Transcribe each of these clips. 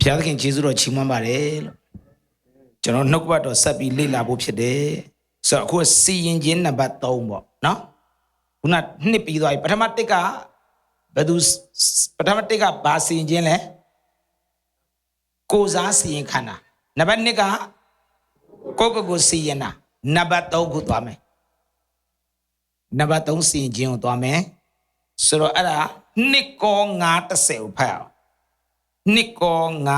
ဖျားသခင်ယေရှုတော်ချီးမွမ်းပါတယ်လို့ကျွန်တော်နှုတ်ကပတ်တော်ဆက်ပြီးလေ့လာဖို့ဖြစ်တယ်ဆိုတော့အခုစီရင်ခြင်းနံပါတ်3ပေါ့နော်ခုနနှစ်ပြီးသွားပြီပထမတစ်ကဘယ်သူပထမတစ်ကဘာစီရင်ခြင်းလဲကိုစားစီရင်ခန္ဓာနံပါတ်2ကကိုစီရင်တာနံပါတ်3ခုသွားမယ်နံပါတ်3စီရင်ခြင်းကိုသွားမယ်ဆိုတော့အဲ့ဒါနှစ်ကော9:30ကိုဖတ်အောင်နှစ်ကော9:30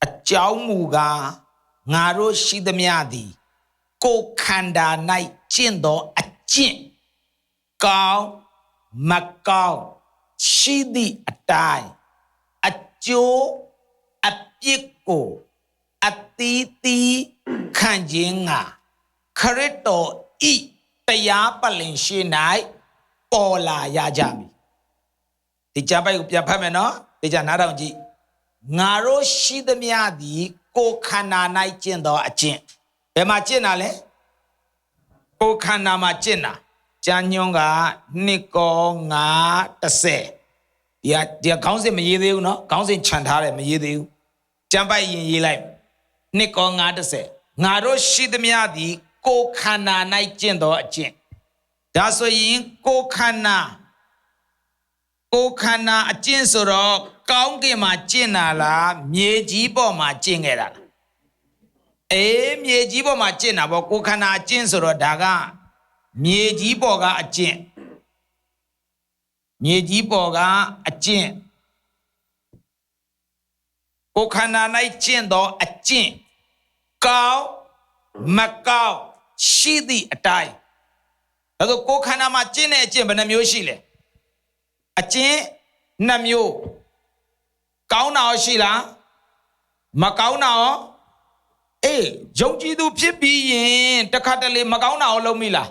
အကြောင်းမူကားငါတို့ရှိသမျှသည်ကိုယ်ခန္ဓာ၌ကျင့်သောအကျင့်ကောင်းမကောင်းရှိသည့်အတိုင်းအကျိုးအပြစ်ကိုအသီးသီးခံခြင်းငါခရစ်တော်ဤတရားပလင်ရှိ၌ပေါ်လာရကြမည်ဒီကြပိုက်ကိုပြန်ဖတ်မယ်နော်ဒီကြနားထောင်ကြည့်ငါတို့ရှိသမျှသည်ကိုယ်ခန္ဓာ၌ကျင့်သောအကျင့်ဘယ်မှာကျင့်တာလဲကိုယ်ခန္ဓာမှာကျင့်တာကျမ်းညွှန်းကနှစ်ကော9:30ဒီခေါင်းစဉ်မရေးသေးဘူးနော်ခေါင်းစဉ်ခြံထားတယ်မရေးသေးဘူးကျမ်းပိုက်ရင်ရေးလိုက်နှစ်ကော9:30ငါတို့ရှိသမျှသည်ကိုယ်ခန္ဓာ၌ကျင့်သောအကျင့်ဒါဆိုရင်ကိုယ်ခန္ဓာအကျင့်ဆိုတော့ကောင်းကင်မှာကျင့်တာလားမြေကြီးပေါ်မှာကျင့်ခဲ့တာလားမြေကြီးပေါ်မှာကျင့်တာပေါ့ကိုယ်ခန္ဓာအကျင့်ဆိုတော့ဒါကမြေကြီးပေါ်ကအကျင့်မြေကြီးပေါ်ကအကျင့်ကိုယ်ခန္ဓာ၌ကျင့်သောအကျင့်ကောင်းမကောင်းရှိသည့်အတိုင်းဒါဆိုကိုယ်ခန္ဓာမှာကျင့်တဲ့အကျင့်ဘယ်နှမျိုးရှိလဲအကျင့်2မျိုးကောင်းတာရောရှိလားမကောင်းတာရောယုံကြည်သူဖြစ်ပြီးရင်တခါတလေမကောင်းတာရောလုံးမိလား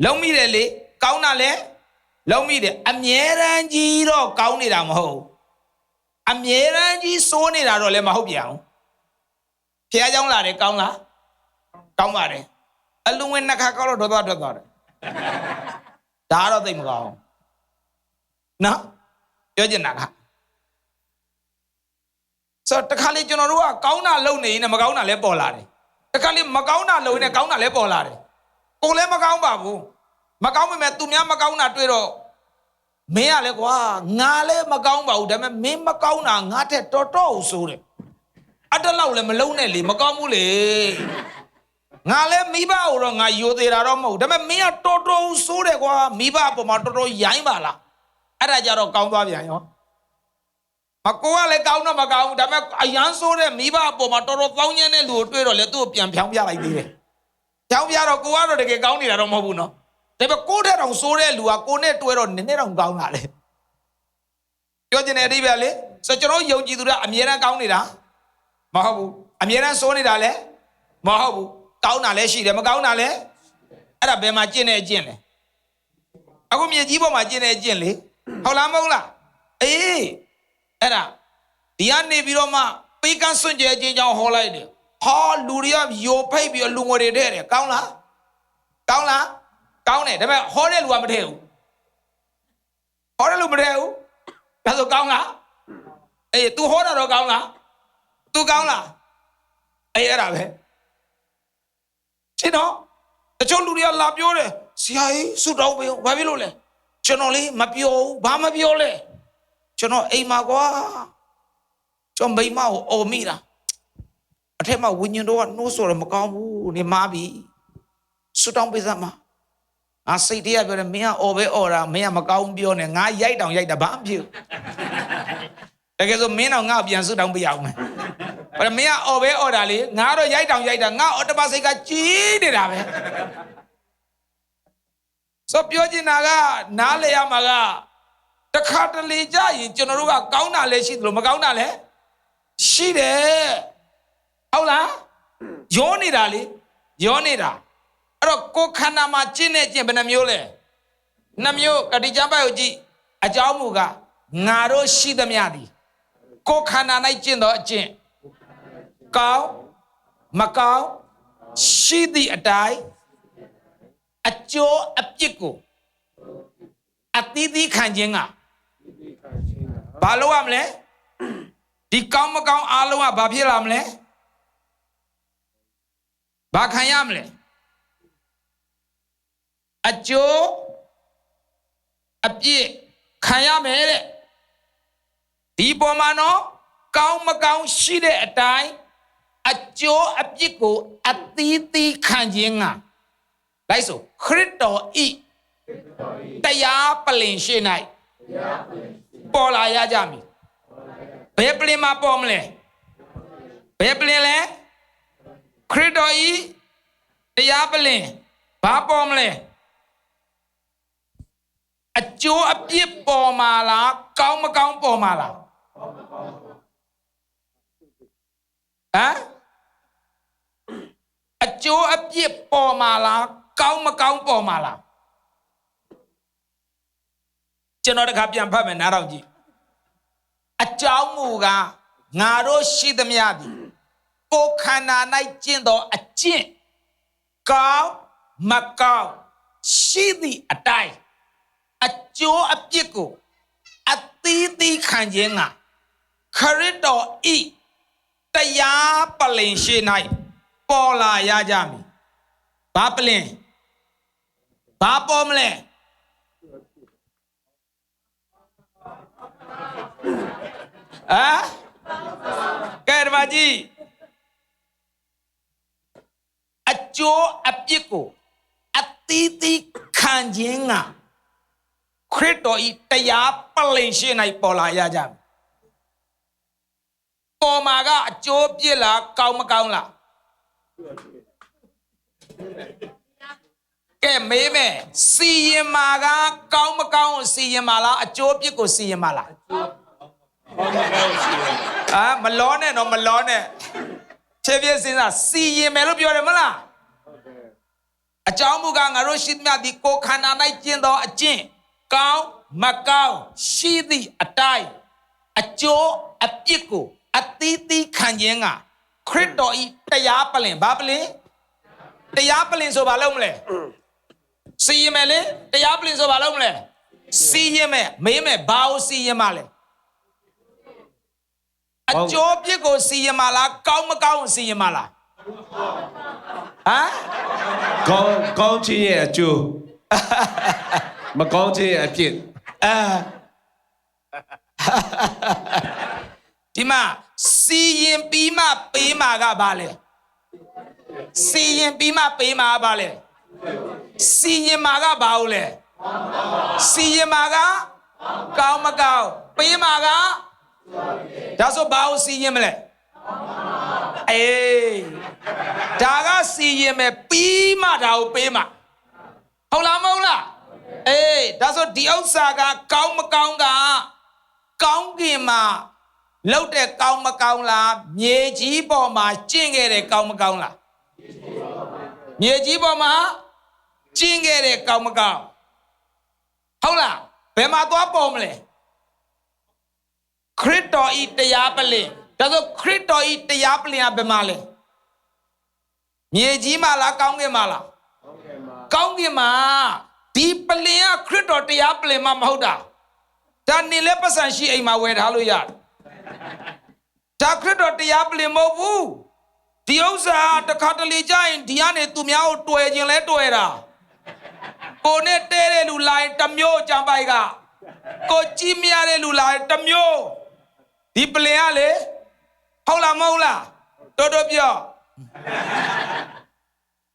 လုံးမိတယ်လေကောင်းတာလည်းလုံးမိတယ်အမြဲတမ်းကြီးတော့ကောင်းနေတာမဟုတ်အမြဲတမ်းကြီးစိုးနေတာတော့လည်းမဟုတ်ပြန်ဘူးဖះเจ้าလာတယ်ကောင်းလားကောင်းပါတယ်အလုံးဝင်နှစ်ခါကောက်တော့ထွက်သွားတယ်ဒါတော့သိမကောင်းနော်ပြောချင်တာကဆိုတော့တခါလေကျွန်တော်တို့ကကောင်းတာလုပ်နေရင်မကောင်းတာလည်းပေါ်လာတယ်တခါလေမကောင်းတာလုပ်ရင်ကောင်းတာလည်းပေါ်လာတယ်ကိုလည်းမကောင်းပါဘူးမကောင်းပေမဲ့သူများမကောင်းတာတွေ့တော့မင်းကလည်းကွာငါလည်းမကောင်းပါဘူးဒါပေမဲ့မင်းမကောင်းတာငါထက်တော်တော်ဆိုးတယ်အတလောက်လည်းမလုံးနဲ့လေမကောင်းဘူးလေငါလည်းမိဘကိုတော့ငါယိုသေးတာတော့မဟုတ်ဒါပေမဲ့မင်းကတော်တော်ဆိုးတယ်ကွာမိဘအပေါ်မှာတော်တော်ရိုင်းပါလားအဲ့ဒါကြတော့ကောင်းသွားပြန်ရောမကိုကလည်းကောင်းတော့မကောင်းဘူးဒါပေမဲ့အရန်ဆိုးတဲ့မိဘအပေါ်မှာတော်တော်ကောင်းညံ့တဲ့လူကိုတွေ့တော့လေသူ့ကိုပြန်ဖြောင်းပြလိုက်သေးတယ်ဖြောင်းပြတော့ကိုကတော့တကယ်ကောင်းနေတာတော့မဟုတ်ဘူးနော်ဒါပေမဲ့ကိုတဲ့တောင်ဆိုးတဲ့လူကကိုနဲ့တွဲတော့နည်းနည်းတောင်ကောင်းလာတယ်ပြောချင်တဲ့အဓိပ္ပာယ်လေဆိုကျွန်တော်ယုံကြည်သူကအမြဲတမ်းကောင်းနေတာမဟုတ်ဘူးအမြဲတမ်းဆိုးနေတာလည်းမဟုတ်ဘူးကောင်းတာလည်းရှိတယ်မကောင်းတာလည်းအဲ့ဒါဘယ်မှာကျင့်တဲ့အကျင့်လဲအခုမြေကြီးပေါ်မှာကျင့်တဲ့အကျင့်လေဟုတ်လားမဟုတ်လားအဲ့ဒါဒီကနေပြီးတော့မှပေးကမ်းစွန့်ကြဲခြင်းကြောင့်ဟောလိုက်တယ်ဟာလူတွေကယိုဖိတ်ပြီးလူငွေတွေထည့်တယ်ကောင်းလားကောင်းတယ်ဒါပေမဲ့ဟောတဲ့လူကမထည့်ဘူးဟောတဲ့လူမထည့်ဘူးဒါဆိုကောင်းလားतू ဟောတာတော့ကောင်းလား तू ကောင်းလားအဲ့ဒါပဲရှင်းတော့တချို့လူတွေကလာပြောတယ်ဆရာကြီးဆူတောင်းပေးဘာဖြစ်လို့လဲကျွန်တော်လေးမပြောဘူးဘာမပြောလဲကျွန်တော်အိမ်မှာကွာကျွန်တော်မိမကိုအော်မိတာအထက်မှာဝิญဉ္ဇတော်ကနှိုးဆိုရမကောင်းဘူးနေမားပြီဆူတောင်းပေးစမ်းပါငါစိတ်တရားပြောတယ်မင်းကအော်ပဲအော်တာမင်းကမကောင်းပြောနဲ့ငါရိုက်တောင်ရိုက်တာဘာမှမဖြစ်ဘူးတကယ်ဆိုမင်းတော့ငါ့ပြန်ဆူတောင်းပေးရအောင်မယ်ဘာမင်းကအော်ပဲအော်တာလေငါတော့ရိုက်တောင်ရိုက်တာငါအော်တမစိတ်ကကြီးနေတာပဲဆိုပြောချင်တာကနားလေရမှာကတခါတလေကြရင်ကျွန်တော်တို့ကကောင်းတာလည်းရှိသလိုမကောင်းတာလည်းရှိတယ်ဟုတ်လားယောနေတာလေယောနေတာအဲ့တော့ကိုယ်ခန္ဓာမှာကျင့်တဲ့ကျင့်ဘယ်နှမျိုးလဲ2မျိုးကတိကျမ်းပိုက်ကိုကြည့်အကြောင်းမူကငါတို့ရှိသမျှသည်ကိုယ်ခန္ဓာ၌ကျင့်သောအကျင့်ကောင်းမကောင်းရှိသည့်အတိုင်း chỗ ấp chiếc của tí tí khăn chiến à bà lâu am lẽ đi cao mà cao à lâu à bà phía làm lẽ bà khăn am lẽ chỗ ấp chiếc khăn am lẽ đấy đi bộ mà nó cao mà cao xí đấy tại chỗ ấp chiếc của tí tí khăn chiến à lại số Christo y taya palin she này bỏ lại ya jami bé palin mà bỏ mle bé palin lẽ Christo y taya palin bà bỏ mle chỗ ấp chiếc bỏ mà là cao mà cao bỏ mà là hả chỗ ấp chiếc bỏ mà là cao mà cao bỏ mà là cho nó được gặp nhau phải mình nào gì cháu mù gà ngà rô xí đâm ya đi cô khăn này trên đó trên cao mà cao xí đi tại chỗ ấp chiếc của tí tí khăn gì ngà khởi đó y taya palin xí này bỏ lại ya jami bà palin bà bỏ mle à cái bà gì chỗ ấp chiếc của tí tí khăn gì ngà Christo y taya palin xí này bỏ lại ya jami bỏ mà ga chỗ chiếc là cao mà cao là cái mấy mẹ xì mà ga cao mà cao xì mà là chỗ chiếc của xì mà là à mà lo nè nó mà lo nè chế biến sinh ra xì mà lúc biểu được mà là cháu mua gang ở xịt mà đi cô khăn này trên đó trên cao mà cao xì đi tại chỗ chiếc của tí tí khăn gì ngà Christo y taya palin bà palin taya palin số bà lông lệ xì mà lệ taya palin số bà lông lệ xì mà mấy mẹ bao xì mà lệ chỗ biết cô xì mà là cao mà cao xì mà là hả con chi à chú mà con chi à biết à thì mà xì mà ga bà lệ xì mà bà lệ xì mà ga bao lệ xì mà ga cao mà cao bí mà ga đó số bao xì mà lệ ê đó ga xì mà bí mà đâu bí mà không là ê đó số điều sa ga cao mà cao kia mà lâu để cao mà cao là nhẹ chỉ bỏ mà trên cái để cao mà cao là nhẹ chỉ bỏ mà trên cái để cao mà cao không là bé mà toa bỏ mà lệ Christo y taya palin đó là Christo y taya palin à bé mà lệ nhẹ chỉ mà là cao cái mà đi palin à Christo taya palin mà không đã ta ni lẽ bắt sang si ai mà về thảo luôn ya ta Christo taya palin mà vu điều sa ta khát lấy trái đi anh ấy tụi nhau tuổi chuyện lẽ tuổi ra cô này tê lù lại tầm yo chẳng bay cả cô chim ya lù lại tầm yo đi palin à lẽ không là tôi biết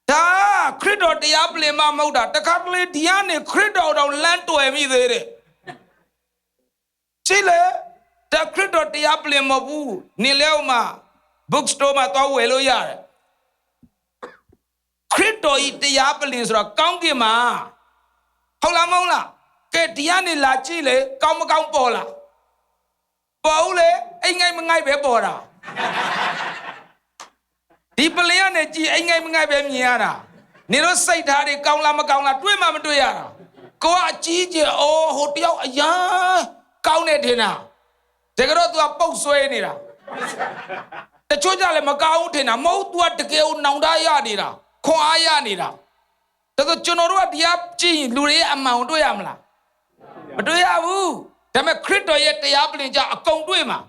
ta Christo taya palin mà mau đã ta khát lấy đi anh ấy Christo đâu lên tuổi mi thế đấy chỉ là ta Christo taya palin mà vu ni leo mà bookstore mà tao về luôn ya Christo y taya palin rồi cao kia mà không là cái dia này là chỉ là cao mà cao bỏ lẽ anh ngay mà ngay bé bỏ ra đi palin này chỉ anh ngay mà ngay bé nhia na nếu nó xây thà thì cao là đuôi mà đuôi à có chỉ chứ ô hột tiêu ya cao này thế nào thế cái đó tôi bốc xuôi này làแต่ช่วยอะไรมาเก้าเถอะนะมอตัวตะเกียวน้องได้ยานี่นะคว้ายานี่นะแต่ ဆိုကျွန်တော်တို့ကတရားကြည့်လူတွေအမှန်တွေ့ရမလားမတွေ့ရဘူးဒါပေမဲ့ခရစ်တော်ရဲ့တရားပလင်ကြအကုန်တွေ့မှာ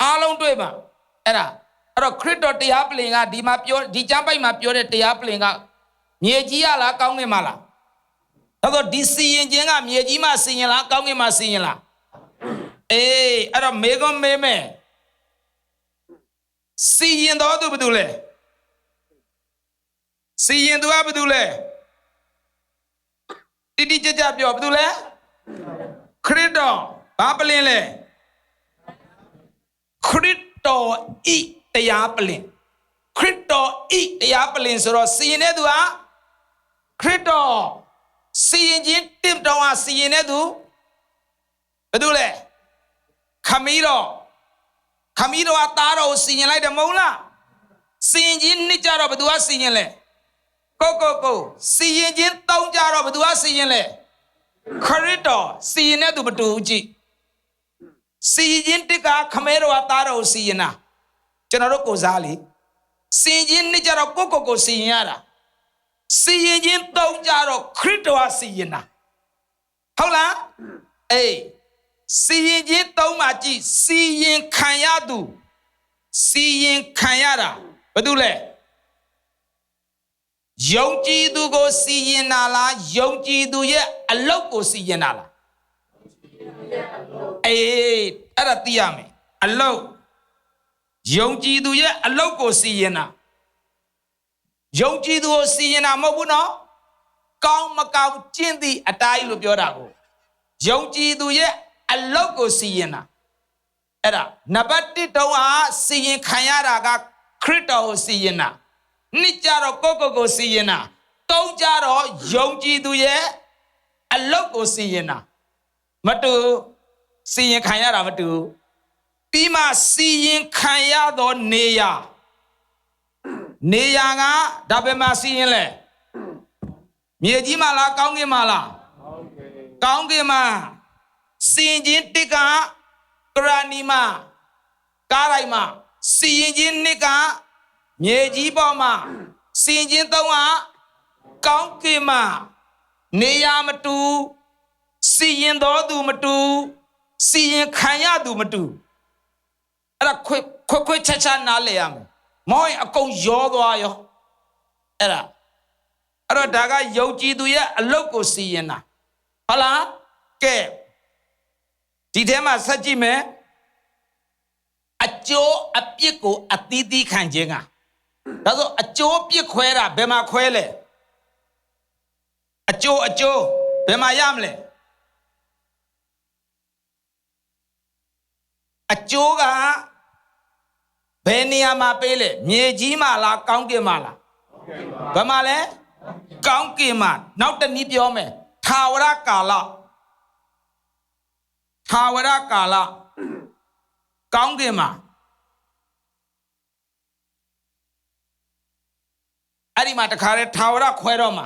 အားလုံးတွေ့မှာအဲ့တော့ခရစ်တော်တရားပလင်ကဒီမှာပြောဒီကျမ်းပိုက်မှာပြောတဲ့တရားပလင်ကမြေကြီးရလားကောင်းကင်မှာလားဒါဆိုဒီစီရင်ခြင်းကမြေကြီးမှာစီရင်လားကောင်းကင်မှာစီရင်လားအေးအဲ့တော့မေကွန်မေမဲစီရင်တော်သူဘာတူလဲစီရင်သူကဘာတူလဲတိတိကျကျပြောဘာတူလဲခရစ်တော်ဘာပလင်လဲခရစ်တော်ဤတရားပလင်ခရစ်တော်ဤတရားပလင်ဆိုတော့စီရင်တဲ့သူဟာခရစ်တော်စီရင်ခြင်းတင့်တော်ဟာစီရင်တဲ့သူဘာတူလဲခမီးတော်ကသားတော်ကိုစီရင်လိုက်တယ်မဟုတ်လားစီရင်ခြင်းနှစ်ကြတော့ဘသူကစီရင်လဲကိုစီရင်ခြင်းသုံးကြတော့ဘသူကစီရင်လဲခရစ်တော်စီရင်တဲ့သူမတူဘူးကြည့်စီရင်တစ်ကခမဲတော်ကသားတော်ကိုစီရင်တာကျွန်တော်တို့ကိုစားလေစီရင်ခြင်းနှစ်ကြတော့ကိုစီရင်ရတာစီရင်ခြင်းသုံးကြတော့ခရစ်တော်ကစီရင်တာဟုတ်လားအေးစီရင်ခြင်းသုံးပါကြည့်စီရင်ခံရသူစီရင်ခံရတာဘာတူလဲယုံကြည်သူကိုစီရင်တာလားယုံကြည်သူရဲ့အလုပ်ကိုစီရင်တာလားအေးအဲ့ဒါသိရမယ်အလုပ်ယုံကြည်သူရဲ့အလုပ်ကိုစီရင်တာယုံကြည်သူကိုစီရင်တာမဟုတ်ဘူးနော်ကောင်းမကောင်းကျင့်သည့်အတိုင်းလို့ပြောတာကိုယုံကြည်သူရဲ့အလုပ်ကိုစီရင်တာအဲ့ဒါနံပါတ်1တုံးဟာစီရင်ခံရတာကခရစ်တော်ကိုစီရင်တာနှစ်ကြတော့ကိုစီရင်တာသုံးကြတော့ယုံကြည်သူရဲ့အလုပ်ကိုစီရင်တာမတူစီရင်ခံရတာမတူပြီးမှစီရင်ခံရသောနေရာကဒါပဲမှစီရင်လဲမြေကြီးမှာလားကောင်းကင်မှာလားကောင်းကင်မှာစီရင်ခြင်းတစ်ကကရဏီမှာကားတိုင်းမှာစီရင်ခြင်းနှစ်ကမြေကြီးပေါ်မှာစီရင်ခြင်းသုံးကကောင်းကင်မှာနေရာမတူစီရင်တော်သူမတူစီရင်ခံရသူမတူအဲ့ဒါခွဲချက်နားလဲရမယ်မောင်အကုန်ရောသွားရောအဲ့တော့ဒါကယုံကြည်သူရဲ့အလုပ်ကိုစီရင်တာဟုတ်လားကဲဒီထဲမှာဆက်ကြည့်မယ်အကျိုးအပြစ်ကိုအသီးသီးခံခြင်းကဒါဆိုအကျိုးပြစ်ခွဲတာဘယ်မှာခွဲလဲအကျိုးဘယ်မှာရမလဲအကျိုးကဘယ်နေရာမှာပေးလဲမြေကြီးမှာလားကောင်းကင်မှာလားဘယ်မှာလဲကောင်းကင်မှာနောက်တစ်နည်းပြောမယ်ထာဝရကာလကောင်းကင်မှာအဲ့ဒီမှာတခါတည်းထာဝရခွဲတော့မှာ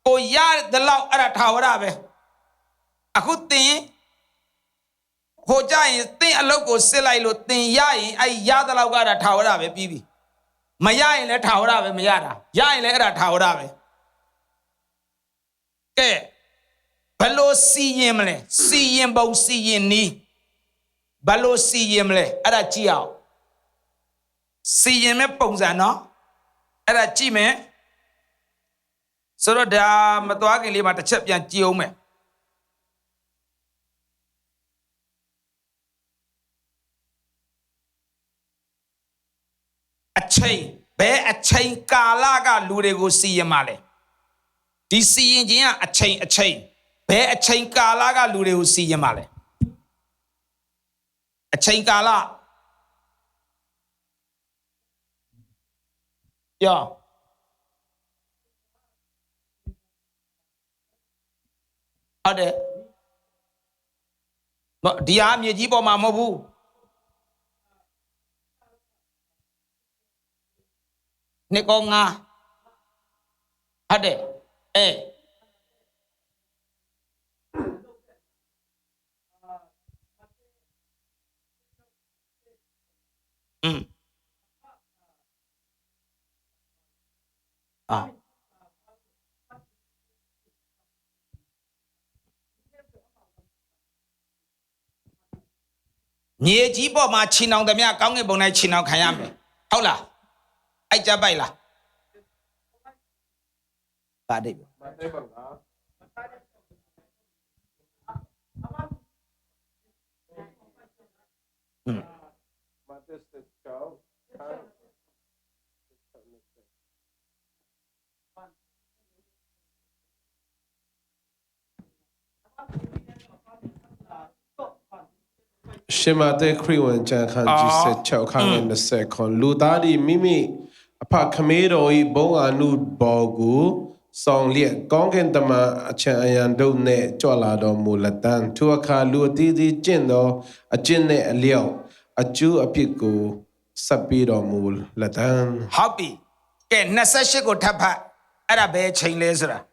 ကိုရတဲ့လောက်အဲ့ဒါထာဝရပဲအခုသင်ဟိုကြရင်သင်အလုပ်ကိုစစ်လိုက်လို့သင်ရရင်အဲ့ရတဲ့လောက်ကအဲ့ဒါထာဝရပဲပြီးပြီမရရင်လည်းထာဝရပဲမရတာရရင်လည်းအဲ့ဒါထာဝရပဲကဲဘလို့စီရင်မလဲစီရင်ပုံစီရင်နီးဘလို့စီရင်မလဲအဲ့ဒါကြည့်အောင်စီရင်မဲ့ပုံစံနော်အဲ့ဒါကြည့်မယ်ဆိုတော့ဒါမသွားခင်လေးမှာတစ်ချက်ပြန်ကြည့်အောင်မယ်အချိန်ဘယ်အချိန်ကာလကလူတွေကိုစီရင်မှာလဲဒီစီရင်ခြင်းကအချိန်ဘယ်အချိန်ကာလကလူတွေကိုစီရင်မှာလဲအချိန်ကာလယောဟုတ်တယ်ဒီဟာမြေကြီးပေါ်မှာမဟုတ်ဘူးနှစ်ကောငါဟုတ်တယ်အေး Nhẹ chỉ bỏ mà chín ông tầm nhà cao người bông này chín ông khai am hậu là ai cha bay là ba đây Shema te kriwan chan khan jise chao khan in the second. Ludari mimi apa kamero I bong anu bogu song liet kongen tama achan ayan do ne chola do mulatan. Tuaka luati di jindo a jin ne a liao a ju a piku sapi do mulatan. Happy ke nasashi ko thapha ara be chain le sura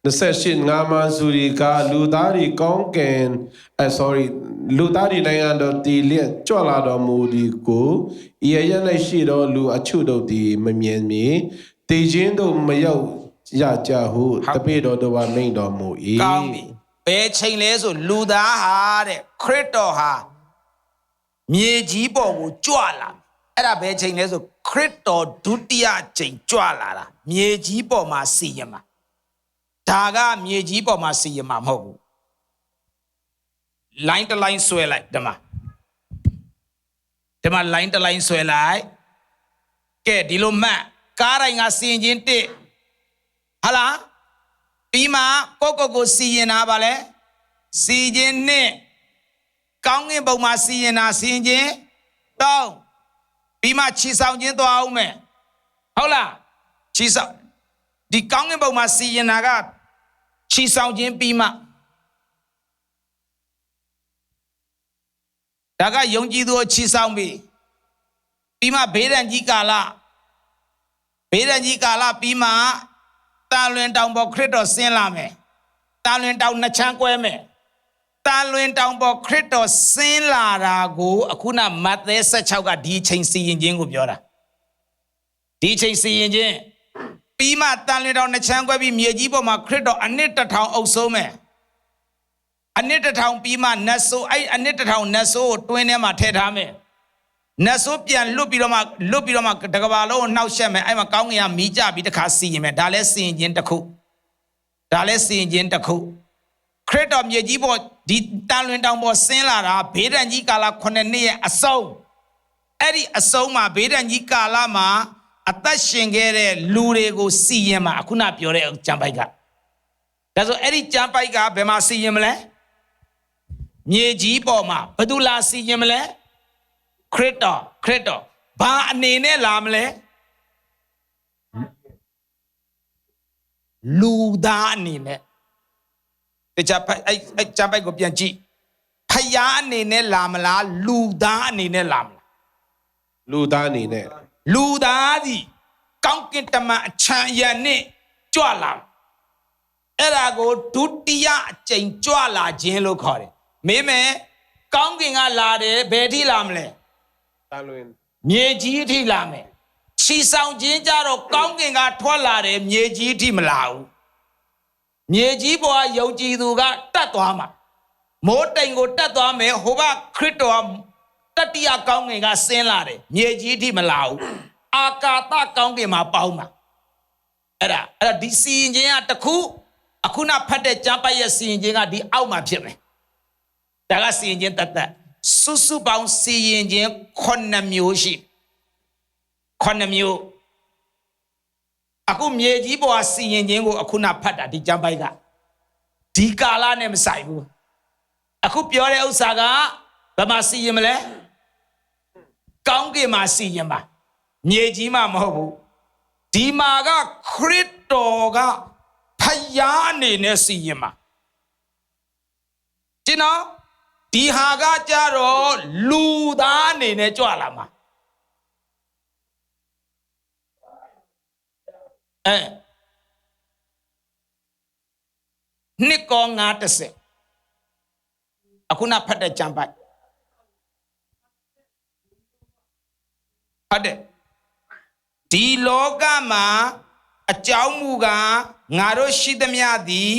The session ngama zuri ka ludari kongen sorry ludari nayan do ti liet chola do mudi ko iya yan lai shi do lu achu do ti mamien mi ti jin do mayau ya ja hu tape do do wa main do mu I ကောင်းပြီဘယ်ချိန်လဲဆိုလူသားဟာတဲ့ခရစ်တော်ဟာမြေကြီးပေါ်ကိုကြွလာအဲ့ဒါဘယ်ချိန်လဲဆိုခရစ်တော်ဒုတိယချိန်ကြွလာတာမြေကြီးပေါ်မှာစီရင်မှာဒါကမြေကြီးပေါ်မှာစီရင်မှာမဟုတ်ဘူးလိုင်းတစ်လိုင်းဆွဲလိုက်ဒီမှာလိုင်းတစ်လိုင်းဆွဲလိုက်ကဲဒီလိုမှတ်ကားတိုင်းကစီရင်ချင်းတစ်ဟာလားပြီးမှကိုစီရင်တာပါလဲစီရင်နှစ်ကောင်းကင်ဘုံမှာစီရင်တာစီရင်ချင်းတောင်းပြီးမှခြေဆောင်ချင်းသွားအောင်မယ်ဟုတ်လားခြေဆောင်ဒီကောင်းကင်ဘုံမှာစီရင်တာကခြေဆောင်ချင်းပြီးမှဒါကယုံကြည်သူကိုခြေဆောင်ပြီးမှဘေးဒဏ်ကြီးကာလပြီးမှတာလွင်တောင်ပေါ်ခရစ်တော်ဆင်းလာမယ်တာလွင်တောင်နှစ်ချမ်းကွဲမယ်တာလွင်တောင်ပေါ်ခရစ်တော်ဆင်းလာတာကိုအခုနမဿဲ16ကဒီချိန်စီရင်ခြင်းကိုပြောတာဒီချိန်စီရင်ခြင်းပြီးမှတာလွင်တောင်နှစ်ချမ်းကွဲပြီးမြေကြီးပေါ်မှာခရစ်တော်အနှစ်1000အုပ်စိုးမယ်အနှစ်1000ပြီးမှနတ်ဆိုးအဲ့အနှစ်1000နတ်ဆိုးကိုတွင်းထဲမှာထည့်ထားမယ်နတ်ဆိုးပြန်လွတ်ပြီးတော့မှတကဘာလုံးကိုနှောက်ရှက်မယ်အဲ့မှာကောင်းကင်ကမီးကြပြီးတခါစီရင်မယ်ဒါလည်းစီရင်ခြင်းတစ်ခုခရစ်တော်မြေကြီးပေါ်ဒီတာလွင်တောင်ပေါ်ဆင်းလာတာဘေးဒဏ်ကြီးကာလ9နှစ်ရဲ့အဆုံးအဲ့ဒီအဆုံးမှာဘေးဒဏ်ကြီးကာလမှာအသက်ရှင်ခဲ့တဲ့လူတွေကိုစီရင်မှာအခုနပြောတဲ့ကျမ်းပိုက်ကဒါဆိုအဲ့ဒီကျမ်းပိုက်ကဘယ်မှာစီရင်မလဲမြေကြီးပေါ်မှာဘယ်သူလာစီရင်မလဲခရစ်တော်ဘာအနေနဲ့လာမလဲလူသားအနေနဲ့တခြားအဲ့ကျမ်းပိုက်ကိုပြန်ကြည့်ဖယားအနေနဲ့လာမလားလူသားအနေနဲ့လာမလား ludani ne လူသားဒီကောင်းကင်တမန်အချမ်းရံနဲ့ကြွလာအဲ့ဒါကိုဒုတိယအကြိမ်ကြွလာခြင်းလို့ခေါ်တယ်မေးမယ်ကောင်းကင်ကလာတယ်ဘယ်ထိလာမလဲ talwin မြေကြီးအထိလာမယ်ခြီဆောင်ခြင်းကြတော့ကောင်းကင်ကထွက်လာတယ်မြေကြီးအထိမလာဘူးမြေကြီးပေါ်ကယုံကြည်သူကတတ်သွားမှာမိုးတိမ်ကိုတတ်သွားမယ်ဟိုဘခရစ်တော်တတိယကောင်းကင်ကဆင်းလာတယ်မြေကြီးအထိမလာဘူးအာကာသကောင်းကင်မှာပေါင်းမှာအဲ့ဒါဒီစီရင်ခြင်းကတခုအခုနဖတ်တဲ့ကျမ်းပိုက်ရဲ့စီရင်ခြင်းကဒီအောက်မှာဖြစ်မယ်ဒါကစီရင်ခြင်းတတ်စုစုပေါင်းစီရင်ခြင်း9မျိုးရှိ9မျိုးအခုမြေကြီးပေါ်ကစီရင်ခြင်းကိုအခုနဖတ်တာဒီကျမ်းပိုက်ကဒီကာလနဲ့မဆိုင်ဘူးအခုပြောတဲ့ဥစ္စာကဘယ်မှာစီရင်မလဲကောင်းကင်မှာစီရင်ပါမြေကြီးမှာမဟုတ်ဘူးဒီမှာကခရစ်တော်ကဖယားအနေနဲ့စီရင်ပါဒီနော်ဒီဟာကကြတော့လူသားအနေနဲ့ကြွလာမှာနှစ်ကော90အခုနဖတ်တဲ့ကျမ်းပိုက်ဟုတ်တယ်ဒီလောကမှာအကြောင်းမူကားငါတို့ရှိသမျှသည်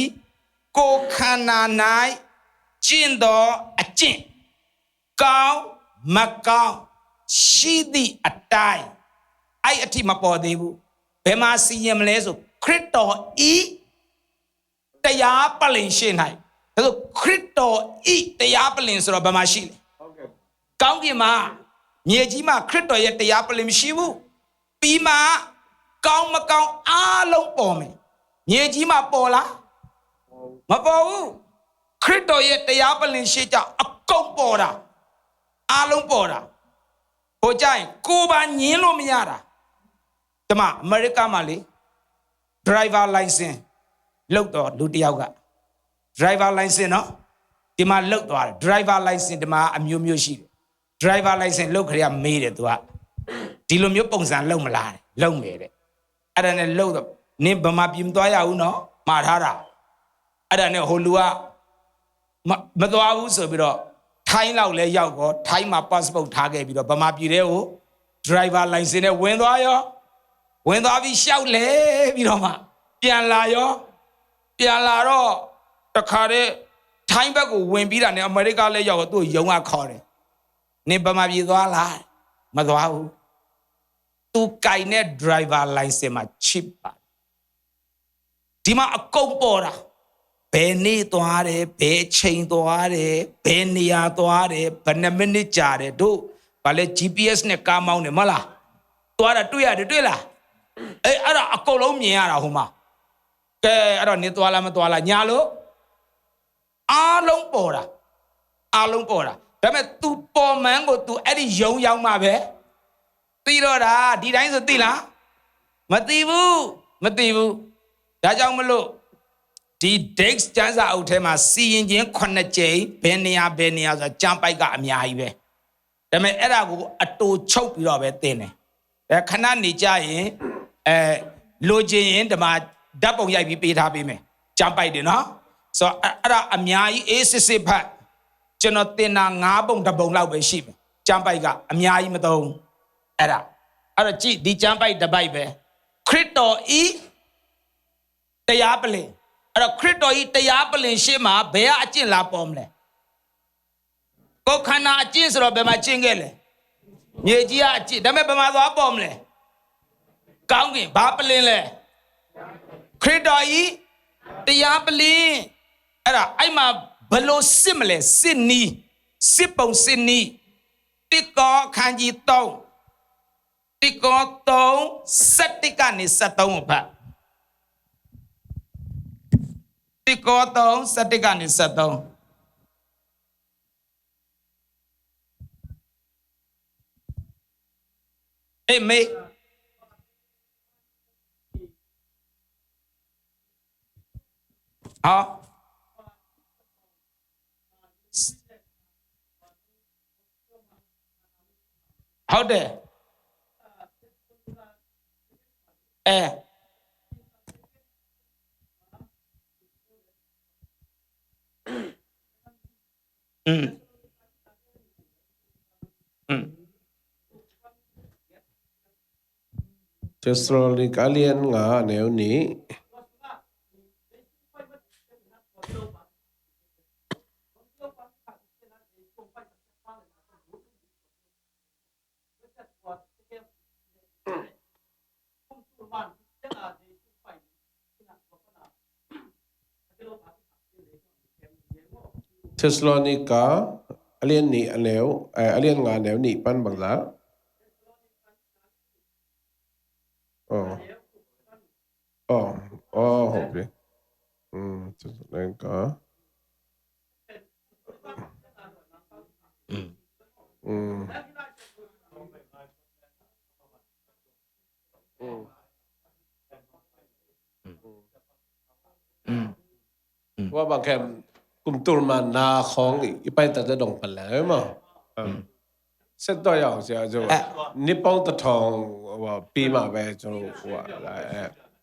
ကိုယ်ခန္ဓာ၌ကျင့်သောအကျင့်ကောင်း မကောင်းရှိသည့်အတိုင်းအဲ့အထိမပေါ်သေးဘူးဘယ်မှာစီရင်မလဲဆိုခရစ်တော်ဤတရားပလင်ရှိ၌ဒါဆိုခရစ်တော်ဤတရားပလင်ဆိုတော့ဘယ်မှာရှိလဲကောင်းကင်မှာမြေကြီးမှာခရစ်တော်ရဲ့တရားပလင်မရှိဘူးပြီးမှကောင်းမကောင်းအားလုံးပေါ်မယ်မြေကြီးမှာပေါ်လားမပေါ်ဘူးခရစ်တော်ရဲ့တရားပလင်ရှိကြအကုန်ပေါ်တာအားလုံးပေါ်တာဟိုကြရင်ကိုယ်ပါညင်းလို့မရတာဒီမှာအမေရိကမှာလေ driver license လောက်တော့လူတစ်ယောက်က driver license နော်ဒီမှာလောက်သွားတယ် driver license ဒီမှာအမျိုးမျိုးရှိတယ် driver license လောက်ခရမေးတယ်သူကဒီလိုမျိုးပုံစံလောက်မလားလောက်မယ်တဲ့အဲ့ဒါနဲ့လောက်တော့နင်းဗမာပြည်မသွားရဘူးနော်မှားထားတာအဲ့ဒါနဲ့ဟိုလူကမသွားဘူးဆိုပြီးတော့ထိုင်းလောက်လဲရောက်တော့ထိုင်းမှာ passport ထားခဲ့ပြီးတော့ဗမာပြည်ထဲကို driver license နဲ့ဝင်သွားရောဝင်သွားပြီးရှောက်လဲပြီးတော့မှပြန်လာရောပြန်လာတော့တခါတည်းထိုင်းဘက်ကိုဝင်ပြီးတာနဲ့အမေရိကလည်းရောက်တော့သူ့ရုံးကခေါ်တယ်နင်ဗမာပြည်သွားလားမသွားဘူးသူကင်တဲ့ driver license မှာ chip ပါဒီမှာအကုန်ပေါ်တာဘယ်နေ့သွားတယ်ဘယ်ချိန်သွားတယ်ဘယ်နေရာသွားတယ်ဘယ်နှမိနစ်ကြာတယ်တို့ဗာလဲ GPS နဲ့ကားမောင်းတယ်မဟုတ်လားသွားတာတွေ့ရတယ်တွေ့လားအဲ့ဒါအကုန်လုံးမြင်ရတာဟိုမှာကဲအဲ့တော့နင်သွားလားမသွားလားညာလို့အားလုံးပေါ်တာအားလုံးပေါ်တာဒါပေမဲ့ तू ပေါ်မှန်းကို तू အဲ့ဒီယုံရောက်မှပဲသိတော့တာဒီတိုင်းဆိုသိလားမသိဘူးမသိဘူးဒါကြောင့်မလို့ဒီ Dex ကျမ်းစာအုပ်ထဲမှာစီရင်ခြင်း9ကြိမ်ဘယ်နေရာဆိုတာကြမ်းပိုက်ကအများကြီးပဲဒါပေမဲ့အဲ့ဒါကိုအတူချုပ်ပြီးတော့ပဲသင်တယ်ခဏနေကြရင်လိုချင်ရင်ဒီမှာဓာတ်ပုံရိုက်ပြီးပေးထားပေးမယ်ကြမ်းပိုက်တယ်နော်ဆိုတော့အဲ့ဒါအများကြီးအေးစစ်စစ်ဖတ်ကျွန်တော်သင်တာ9ပုံ10ပုံလောက်ပဲရှိမယ်ကြမ်းပိုက်ကအများကြီးမသုံးအဲ့တော့ကြည့်ဒီကြမ်းပိုက်တစ်ပိုက်ပဲခရစ်တော်ဤတရားပလင်အဲ့တော့ခရစ်တော်ဤတရားပလင်ရှေ့မှာဘယ်ကအကျင့်လာပေါ်မလဲကိုယ်ခန္ဓာအကျင့်ဆိုတော့ဘယ်မှာကျင့်ခဲ့လဲမြေကြီးကအကျင့်ဒါပေမဲ့ဘယ်မှာသွားပေါ်မလဲကောင်းကင်ဘာပလင်လဲခရစ်တော်ဤတရားပလင်အဲ့ဒါအဲ့မှာဘလို့စစ်မလဲစစ်နီးစစ်ပုံစစ်နီးတိကောခန်းကြီး3တိကော3စက်တိကနေ73ကိုဖတ်တိကော3စက်တိကနေ73အေးမေဟာဟုတ်တယ်Thessalonic kalian nga neo ni Thessalonica alien ni aneo alien nga neo ni pan bang laဟုတ်ပြီThessalonicaว่าบางแคมกลุ่มตุลมานาของอีไปแต่จะดงปันแล้วมั้งเส้นตัวอย่างเสียจะนิปปองตะทองว่าปีมาไปจะว่า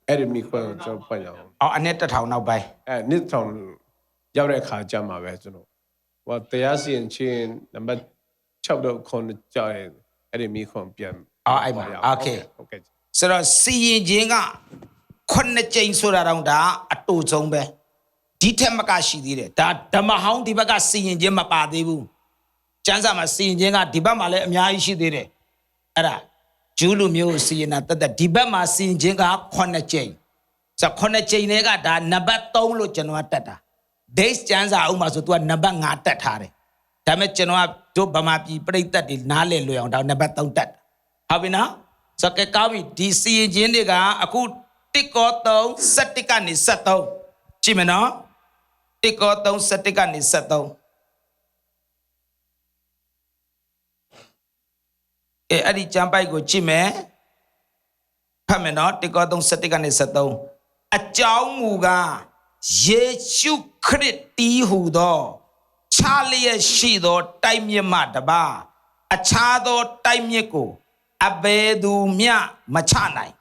အဲ့ဒီမိခွဲကိုကျွန်တော်ပတ်ရအောင်အနှစ်1000နောက်ပိုင်းနှစ်1000ရောက်တဲ့အခါကျမှပဲကျွန်တော်ဟိုတရားစီရင်ချင်းနံပါတ်6တော့ခွန်ကြောက်ရင်အဲ့ဒီမိခွန်ပြန်အဲ့ပါโอเคဆိုတော့စီရင်ခြင်းက9ကြိမ်ဆိုတာတော့ဒါအတူဆုံးပဲဒီထက်မကရှိသေးတယ်ဒါဓမ္မဟောင်းဒီဘက်ကစီရင်ခြင်းမပါသေးဘူး ကျမ်းစာမှာစီရင်ခြင်းကဒီဘက်မှာလည်းအများကြီးရှိသေးတယ်အဲ့ဒါဂျူးလူမျိုးစီရင်တာတက်ဒီဘက်မှာစီရင်ခြင်းက9ကြိမ်ဆို9ကြိမ်တွေကဒါနံပါတ်3လို့ကျွန်တော်ကတက်တာ days ကျမ်းစာအုပ်မှာဆို तू ကနံပါတ်5တက်ထားတယ်ဒါပေမဲ့ကျွန်တော်ကတို့ဗမာပြည်ပြိသက်တွေနားလည်လွယ်အောင်ဒါနံပါတ်3တက်တာဟုတ်ပြီနော်ဆိုကဲကောင်းပြီဒီစီရင်ခြင်းတွေကအခု1ကော3 7ကနေ 73ကြည့်မယ်နော်1ကော3 7ကနေ 73အဲ့ဒီကျမ်းပိုက်ကိုကြည့်မယ်ဖတ်မယ်နော်1ကော3 7ကနေ 73အကြောင်းမူကားယေရှုခရစ်တည်းဟူသောခြားလျက်ရှိသောတိုက်မြစ်မှတပါအခြားသောတိုက်မြစ်ကိုအဘယ်သူမျှမချနိုင်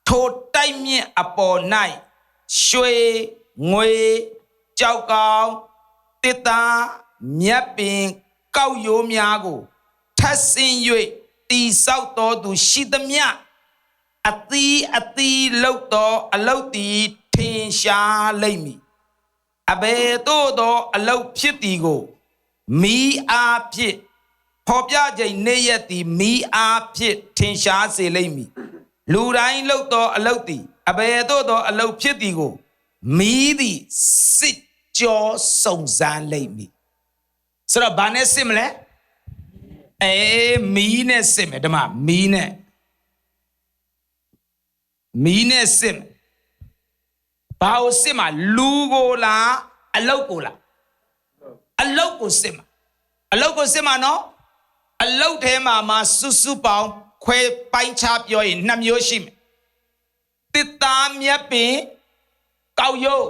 ထိုတိုက်မြစ်အပေါ်၌ရွှေငွေကြောက်ကောင်တစ်သားမြက်ပင်ကောက်ရိုးများကိုထပ်ဆင်း၍တိဆောက်တော်သူရှိသမျှအသီးလောက်တော်အလုတ်တီထင်ရှားလိမ့်မည်အဘယ်သို့သောအလုတ်ဖြစ်သည်ကိုမီးအားဖြင့်ဖော်ပြခြင်းနေ့ရက်သည်မီးအားဖြင့်ထင်ရှားစေလိမ့်မည်လူတိုင်းလောက်တော်အလုတ်သည်အဘယ်သို့သောအလုတ်ဖြစ်သည်ကိုမီးသည်စစ်ကြောစုံစမ်းလိမ့်မည်ဆိုတော့ဘာနဲ့စစ်မလဲမီးနဲ့စစ်မယ်ဓမ္မမီးနဲ့စစ်မယ်ဘာကိုစစ်မှာလူကိုလားအလုတ်ကိုလားအလုတ်ကိုစစ်မှာအလုတ်ကိုစစ်မှာနော်အလုတ်ထဲမှာစုစုပေါင်းခွဲပိုင်းခြားပြောရင်2မျိုးရှိမယ်တစ်သားမြက်ပင်ကောက်ရုပ်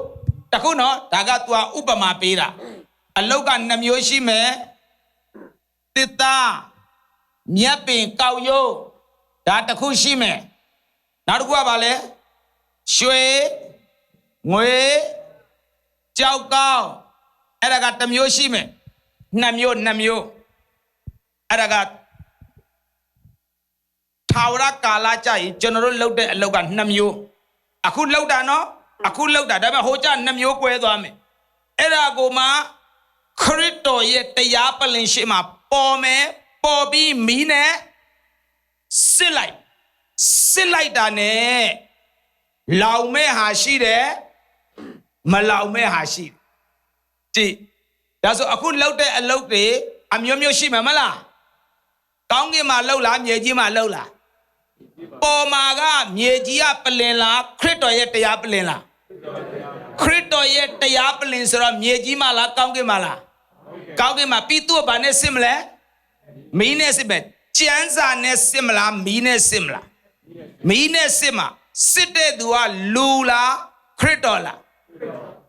တခုနော်ဒါက तू ဥပမာပေးတာအလုတ်က2မျိုးရှိမယ်တစ်သားမြက်ပင်ကောက်ရုပ်ဒါတခုရှိမယ်နောက်တစ်ခုကဘာလဲရွှေငွေကြောက်ကောင်းအဲ့ဒါကတစ်မျိုးရှိမယ်2မျိုးအဲ့ဒါကထာဝရကာလကြာရင်ကျွန်တော်တို့လုပ်တဲ့အလုပ်က2မျိုးအခုလုပ်တာနော်အခုလုပ်တာဒါပေမဲ့ဟိုကျ2မျိုးကွဲသွားမယ်အဲ့ဒါကိုမှခရစ်တော်ရဲ့တရားပလင်ရှိမှာပေါ်မယ်ပေါ်ပြီးမီးနဲ့စစ်လိုက်တာနဲ့လောင်မဲ့ဟာရှိတယ်မလောင်မဲ့ဟာရှိတယ်ကြည့်ဒါဆိုအခုလုပ်တဲ့အလုပ်တွေအမျိုးမျိုးရှိမှာမလားကောင်းကင်မှာလှုပ်လားမြေကြီးမှာလှုပ်လားပေါ်မှာကမြေကြီးကပလင်လားခရစ်တော်ရဲ့တရားပလင်လားခရစ်တော်ရဲ့တရားပလင်ဆိုတော့မြေကြီးမှာလားကောင်းကင်မှာလားကောင်းကင်မှာပြီးသူ့ဘာနဲ့စစ်မလဲမီးနဲ့စစ်မယ်ကျမ်းစာနဲ့စစ်မလားမီးနဲ့စစ်မလားမီးနဲ့စစ်မှာစစ်တဲ့သူကလူလားခရစ်တော်လား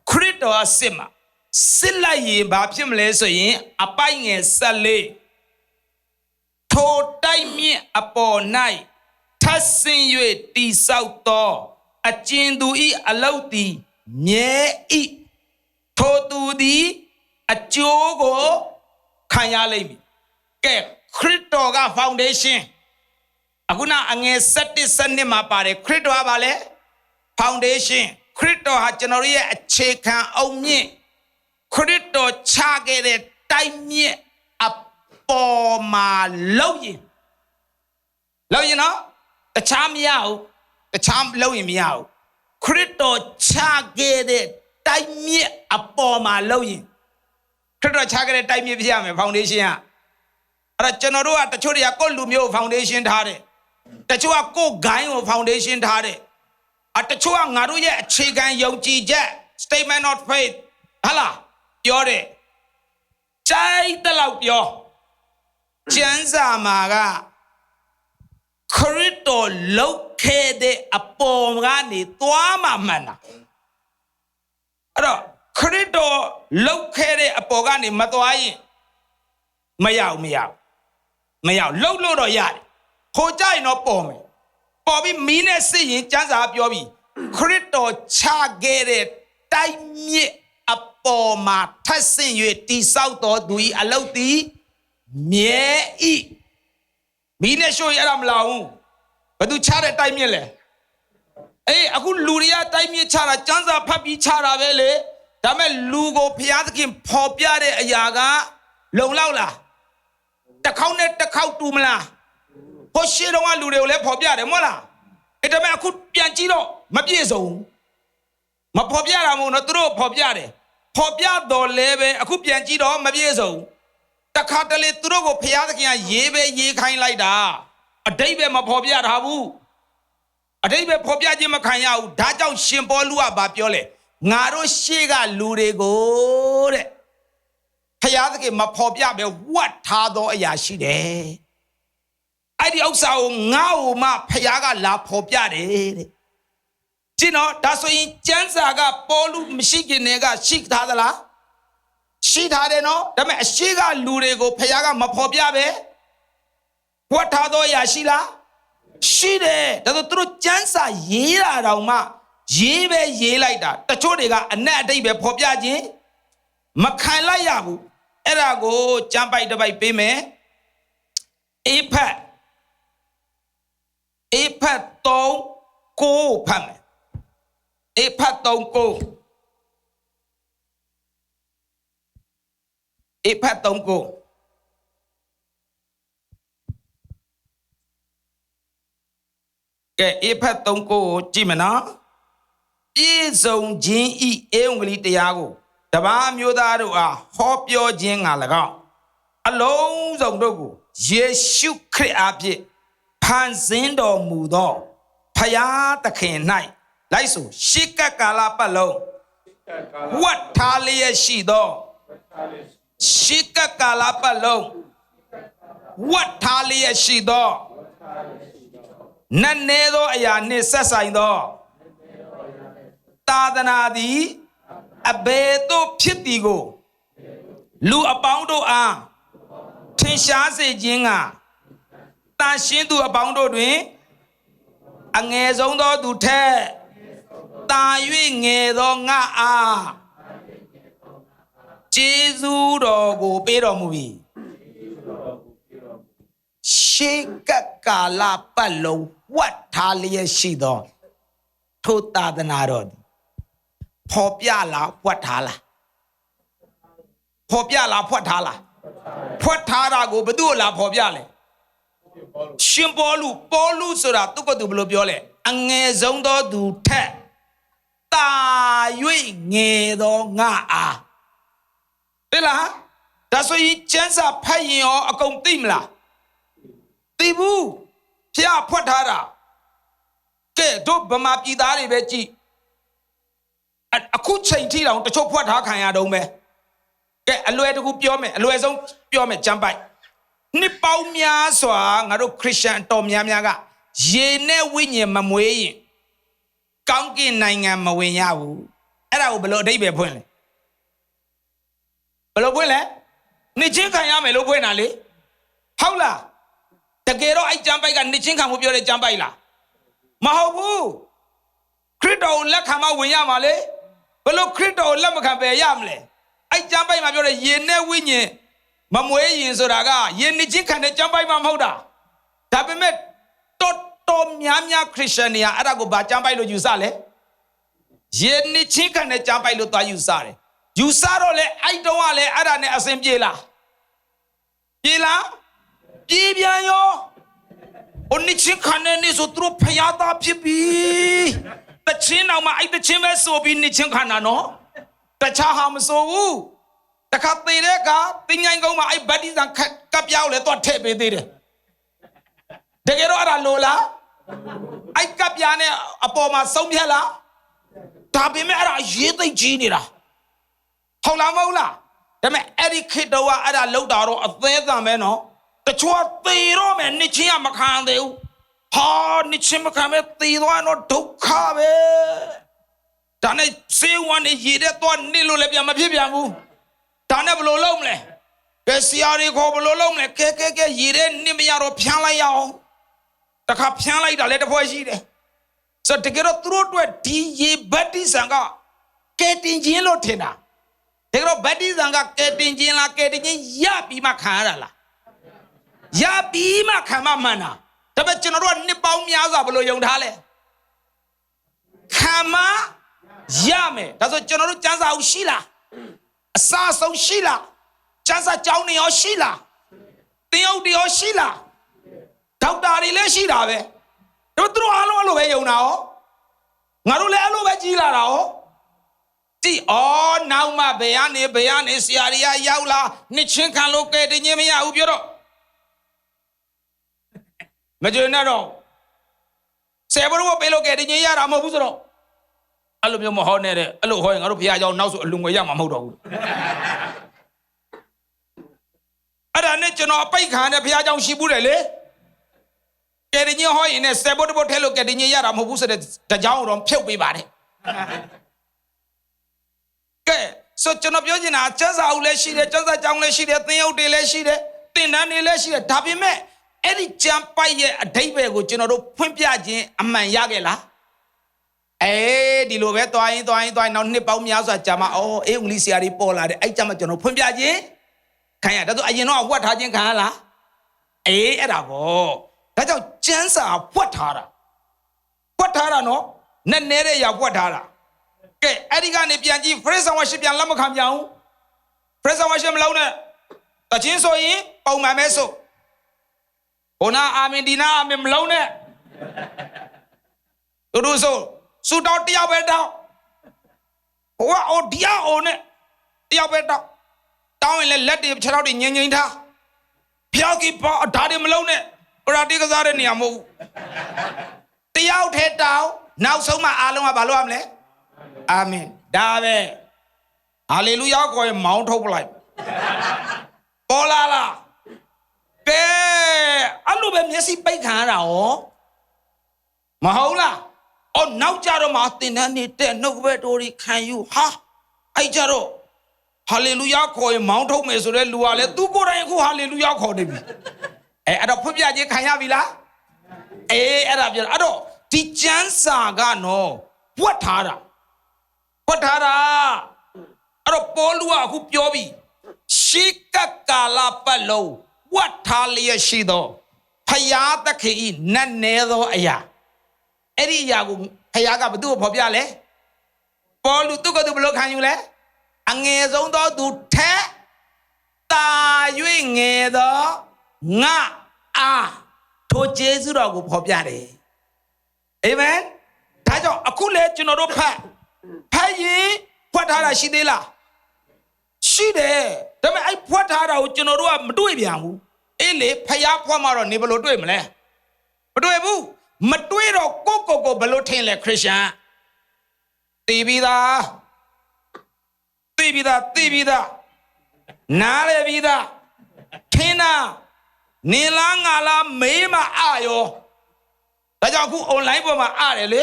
ခရစ်တော်ကစစ်မှာစစ်လိုက်ရင်ဘာဖြစ်မလဲဆိုရင်အပိုက်ငယ်14ထိုတိုက်မြင့်အပေါ်၌ထပ်ဆင်း၍တိဆောက်သောအကျဉ်သူ၏အလုတ်သည်မြဲ၏ထိုသူသည်အကျိုးကိုခံရလိမ့်မည်ကဲခရစ်တော်က foundation အခုနအငယ်7 7မှာပါတယ်ခရစ်တော်ကဘာလဲ foundation ခရစ်တော်ဟာကျွန်တော်ရဲ့အခြေခံအုံမြင့်ခရစ်တော်ချခဲ့တဲ့တိုက်မြင့်အပေါ်မှာလောက်ရင်နော်တခြားမရဘူးတခြားလောက်ရင်မရဘူးခရစ်တော်ချခဲ့တဲ့တိုက်မြင့်အပေါ်မှာလောက်ရင်ခရစ်တော်ချခဲ့တဲ့တိုက်မြင့်ဖြစ်ရမယ် foundation ကအဲ့တော့ကျွန်တော်တို့ကတချို့တွေကကိုယ့်လူမျိုး foundation ထားတယ်တချို့ကကိုယ့်ဂိုင်းကို foundation ထားတယ်တချို့ကငါတို့ရဲ့အခြေခံယုံကြည်ချက် statement of faith ဟာလားပြောတယ်ကြိုက်တဲ့လောက်ပြောကျမ်းစာမှာကခရစ်တော်လောက်ခဲ့တဲ့အပေါ်ကနေသွားမှမှန်တာအဲ့တော့ခရစ်တော်လောက်ခဲ့တဲ့အပေါ်ကနေမသွားရင်မရလောက်လို့တော့ရတယ်ဟိုကြရင်တော့ပေါ်မယ်ပေါ်ပြီးမီးနဲ့စစ်ရင်ကျမ်းစာပြောပြီးခရစ်တော်ချခဲ့တဲ့တိုက်မြစ်အပေါ်မှာထပ်ဆင့်၍တိဆောက်တော်သူ၏အလုတ်သည်မြဲ၏မီးနဲ့ရှို့ရတာမလားဘူးဘသူချတဲ့တိုက်မြစ်လဲအခုလူတွေကတိုက်မြစ်ချတာကျမ်းစာဖတ်ပြီးချတာပဲလေဒါမဲ့လူကိုဘုရားသခင်ဖော်ပြတဲ့အရာကလုံလောက်လား ta khâu này ta khâu tùm là có xe đâu ăn lù đều lấy phò bia đấy mua là cái đó mẹ cút biên chi đó mà bia rồi mà phò bia là một nó tôi phò bia đấy phò bia đồ lệ về cút biên chi đó mà bia rồi ta khát lên tôi có phải là cái gì về gì khai lại đã ở đây về mà phò bia là bu ở đây về phò bia gì mà khai nhau đã cháu xem bao lúa bà biểu lệ ngã rồi xe cái lù đấy go đấy phải là cái mà phò bia về what thà đó ấy gì đấy ai đi ông sao ngáo mà phải là là phò bia đấy chỉ nó đã nói chân sa cái bao lúaမရှိcái này cái xịt thà đó là xịt thà đấy nó đó mà xịt cái lù đấy go phải là mà phò bia về what thà đó ấy gì là xịt đấy đó tôi chân sa gì là đâu mà gì về gì lại đó ta chỗ này cái anh ấy đây về phò bia gì mà khai lại à buအဲ့ဒါကိုကျမ်းပိုက်တစ်ပိုက်ပေးမယ်အေဖတ်3ကိုဖတ်မယ်အေဖတ်3ကိုအေဖတ်3ကိုကဲအေဖတ်3ကိုကြည့်မနော်ပြည့်စုံခြင်းဤဧဝံဂေလိတရားကိုတပါးမျိုးသားတို့အားဟောပြောခြင်းငါ၎င်းအလုံးစုံတို့ကိုယေရှုခရစ်အားဖြင့်ဖန်ဆင်းတော်မူသောဖယားသခင်၌လိုက်ဆိုရှေးကပ်ကာလပတ်လုံးဝတ်ထားလျက်ရှိသောရှေးကပ်ကာလပတ်လုံးဝတ်ထားလျက်ရှိသောနတ်နေသောအရာနှင့်ဆက်ဆိုင်သောသာသနာသည်အဘယ်သို့ဖြစ်သည်ကိုလူအပေါင်းတို့အားထင်ရှားစေခြင်းကတာရှင်းသူအပေါင်းတို့တွင်အငယ်ဆုံးသောသူထက်တာ၍ငယ်သောငါအားကျေးဇူးတော်ကိုပေးတော်မူပြီရှေးကပ်ကာလပတ်လုံးဝတ်ထားလျက်ရှိသောထိုသာသနာတော်ဖော်ပြလားဖွက်ထားလားဖော်ပြလားဖွက်ထားလားဖွက်ထားတာကိုဘယ်သူ့လားဖော်ပြလဲရှင်ပေါလုဆိုတာသူကသူဘယ်လိုပြောလဲအငယ်ဆုံးသောသူထက်တာ၍ငယ်သောငါအားသိလားဒါဆိုရင်ကျမ်းစာဖတ်ရင်ရောအကုန်သိမလားသိဘူးဖျားဖွက်ထားတာကဲတို့ဗမာပြည်သားတွေပဲကြည့်အခုချိန်ထိတောင်တချို့ဖွက်ထားခံရတော့မယ်ကဲအလွယ်တကူပြောမယ်အလွယ်ဆုံးပြောမယ်ကျမ်းပိုက်နှစ်ပေါင်းများစွာငါတို့ခရစ်ယာန်တော်များများကရေနဲ့ဝိညာဉ်မမွေးရင်ကောင်းကင်နိုင်ငံမဝင်ရဘူးအဲ့ဒါကိုဘယ်လိုအဓိပ္ပာယ်ဖွင့်လဲဘယ်လိုဖွင့်လဲနှစ်ချင်းခံရမယ်လို့ဖွင့်တာလေဟုတ်လားတကယ်တော့အဲ့ကျမ်းပိုက်ကနှစ်ချင်းခံဖို့ပြောတဲ့ကျမ်းပိုက်လားမဟုတ်ဘူးခရစ်တော်ကိုလက်ခံမှဝင်ရမှာလေဘယ်လိုခရစ်တော်ကိုလက်မခံပဲရမလဲအဲ့ကျမ်းပိုက်မှာပြောတဲ့ယေနဲ့ဝိညာဉ်မမွေးရင်ဆိုတာကယေနှစ်ချင်းခံတဲ့ကျမ်းပိုက်မှာမဟုတ်တာဒါပေမဲ့တော်များခရစ်ယာန်တွေကအဲ့ဒါကိုဗာကျမ်းပိုက်လို့ယူဆလဲယေနှစ်ချင်းခံတဲ့ကျမ်းပိုက်လို့သွားယူဆတယ်ယူဆတော့လေအဲ့တုန်းကလည်းအဲ့ဒါနဲ့အစဉ်ပြေလားပြေပြန်ရောဟိုနှစ်ချင်းခံတဲ့နေ့ဆိုသူတို့ဖျားသားဖြစ်ပြီတချင်းအောင်မှအဲ့တချင်းပဲဆိုပြီးနှစ်ချင်းခံတာနော်တခြားဟာမဆိုဘူးတခါသေးတဲ့ကတင်းငိုင်းကုန်းမှာအဲ့ဗတ္တိဇံကပ်ပြောက်လဲတော့ထည့်ပေးသေးတယ်တကယ်တော့အဲ့ဒါလိုလားအဲ့ကပ်ပြားနဲ့အပေါ်မှာဆုံးဖြတ်လားဒါပေမဲ့အဲ့ဒါရေးသိမ့်ကြီးနေတာဟုတ်လားမဟုတ်လားဒါပေမဲ့အဲ့ဒီခေတ္တကအဲ့ဒါလောက်တာတော့အသေးအံပဲနော်တချို့သေတော့မယ်နှစ်ချင်းကမခံသေးဘူးဟာနှစ်ချင်းမခံမဲ့သေသွားတော့ဒုက္ခပဲဒါနဲ့စေဝါနေရည်တဲ့တော့နေလို့လည်းပြန်မဖြစ်ပြန်ဘူးဒါနဲ့ဘယ်လိုလုပ်မလဲကဲဆရာတွေခေါ်ဘယ်လိုလုပ်မလဲကဲရည်တဲ့နေမရတော့ဖြန်းလိုက်ရအောင်တခါဖြန်းလိုက်တာလည်းတစ်ဖွဲ့ရှိတယ်ဆိုတော့တကယ်တော့သူတို့အတွက်ဒီရေဗတ္တိဇံကကဲတင်ခြင်းလို့ထင်တာတကယ်တော့ဗတ္တိဇံကကဲတင်ခြင်းလားကဲတင်ခြင်းရပြီးမှခံရတာလားရပြီးမှခံမှမှန်တာဒါပေမဲ့ကျွန်တော်တို့ကနှစ်ပေါင်းများစွာဘယ်လိုယုံထားလဲခံမှရမယ်ဒါဆိုကျွန်တော်တို့ကျမ်းစာအုပ်ရှိလားအစာဆုံးရှိလားကျမ်းစာကြောင်းနေရောရှိလား Tiêu điều xí là đọc đà đi lấy xí đà về rồi tôi alo alo về dùng nào ngã rồi lấy alo về chi là nào chỉ nào mà về anh Syria yêu là nít chuyện khăn lô kê thì nhớ mấy biết đâu mà chuyện nào đâu sẽ bắt đầu về lô kê thì nhớ ra mà biết đâu alo bây giờ mà hỏi này đấy alo hỏi ngã rồi bây giờ nào số lùng cái mà không đâu ở đây cho nó bay khăn này bây giờ chỉ bù đấy cái gì nhớ hỏi này sẽ bắt đầu theo lô cái gì nhớ ra mà biết sao để cháu rồi phiêu bị bà đấy cái số cho nó biểu gì nào cho sao lấy xí đấy cho sao trong lấy xí đấy tiêu đi lấy xí đấy tiền ăn đi lấy xí đấy thà bị mẹ ấy đi chăm bay về thấy về của cho nó đâu phun bia gì ăn mày ya cái lá ấy đi lùi về toai nó nếp bao nhiêu giờ chăm mà ấy ông lý sĩ đi bỏ lại đấy ấy chăm mà cho nó phun bia gì cái này đó tôi ấy nó quát thà gì cái là ấy đó cô đó cho chân sa quát thà nó nên nè đấy ya quát thà đó cái ấy đi cái này biến gì fresh xong rồi biến làm một khám nhau fresh xong rồi làm lâu nè ta chỉ số ý bao mà mấy số ona amin dina amin lâu nè tôi đưa số đào tiêu về đào hoa ô dia ô nè tiêu về đào đào này lết đi chơi đào đi nhanh tha phiêu kí bỏ đào đi lâu nè ra đi cái gì đấy nhỉ mù tiêu thế đào nào sống mà alo mà bảo luôn lẽ amen đa về hallelujah coi máu thâu lại bỏ la cái anh lúc em nhớ si bay khá nào mà hậu là ông nấu cha rồi mà tin anh đi tên nấu về đồ đi khai you ha ai cha rồi hallelujah coi máu thâu mấy số đấy lùa lấy tu cô đây cô hallelujah coi đi ở đó phép gia gì khai nhau vì là ở đó bây giờ thì chán sa ga nó quất thà ra quất thà ra ở đó bỏ lùa cũngပြောbị shikakala palo what thalia shido phaya takhi nan ne do aya eri ya ko phaya ka bdu pho pya le po lu tu ko tu blo khan yu le ange song do tu the ta yui nge do nga a tho jesu do ko pho pya de amen da jaw akhu le chuno do phat yin phwat tha da shi de la shi deဒါပေမဲ့အဲ့ဖွက်ထားတာကိုကျွန်တော်တို့ကမတွေ့ပြန်ဘူးအေးလေဖျားဖွက်မှတော့နေဘလို့တွေ့မလဲမတွေ့ဘူးမတွေ့တော့ကိုဘလို့ထင်လဲခရစ်ယာန်သိပြီးသားနားလေပြီးသားထင်တာနေလားငါလားမေးမှအာရောဒါကြောင့်အခု online ပေါ်မှာအားတယ်လေ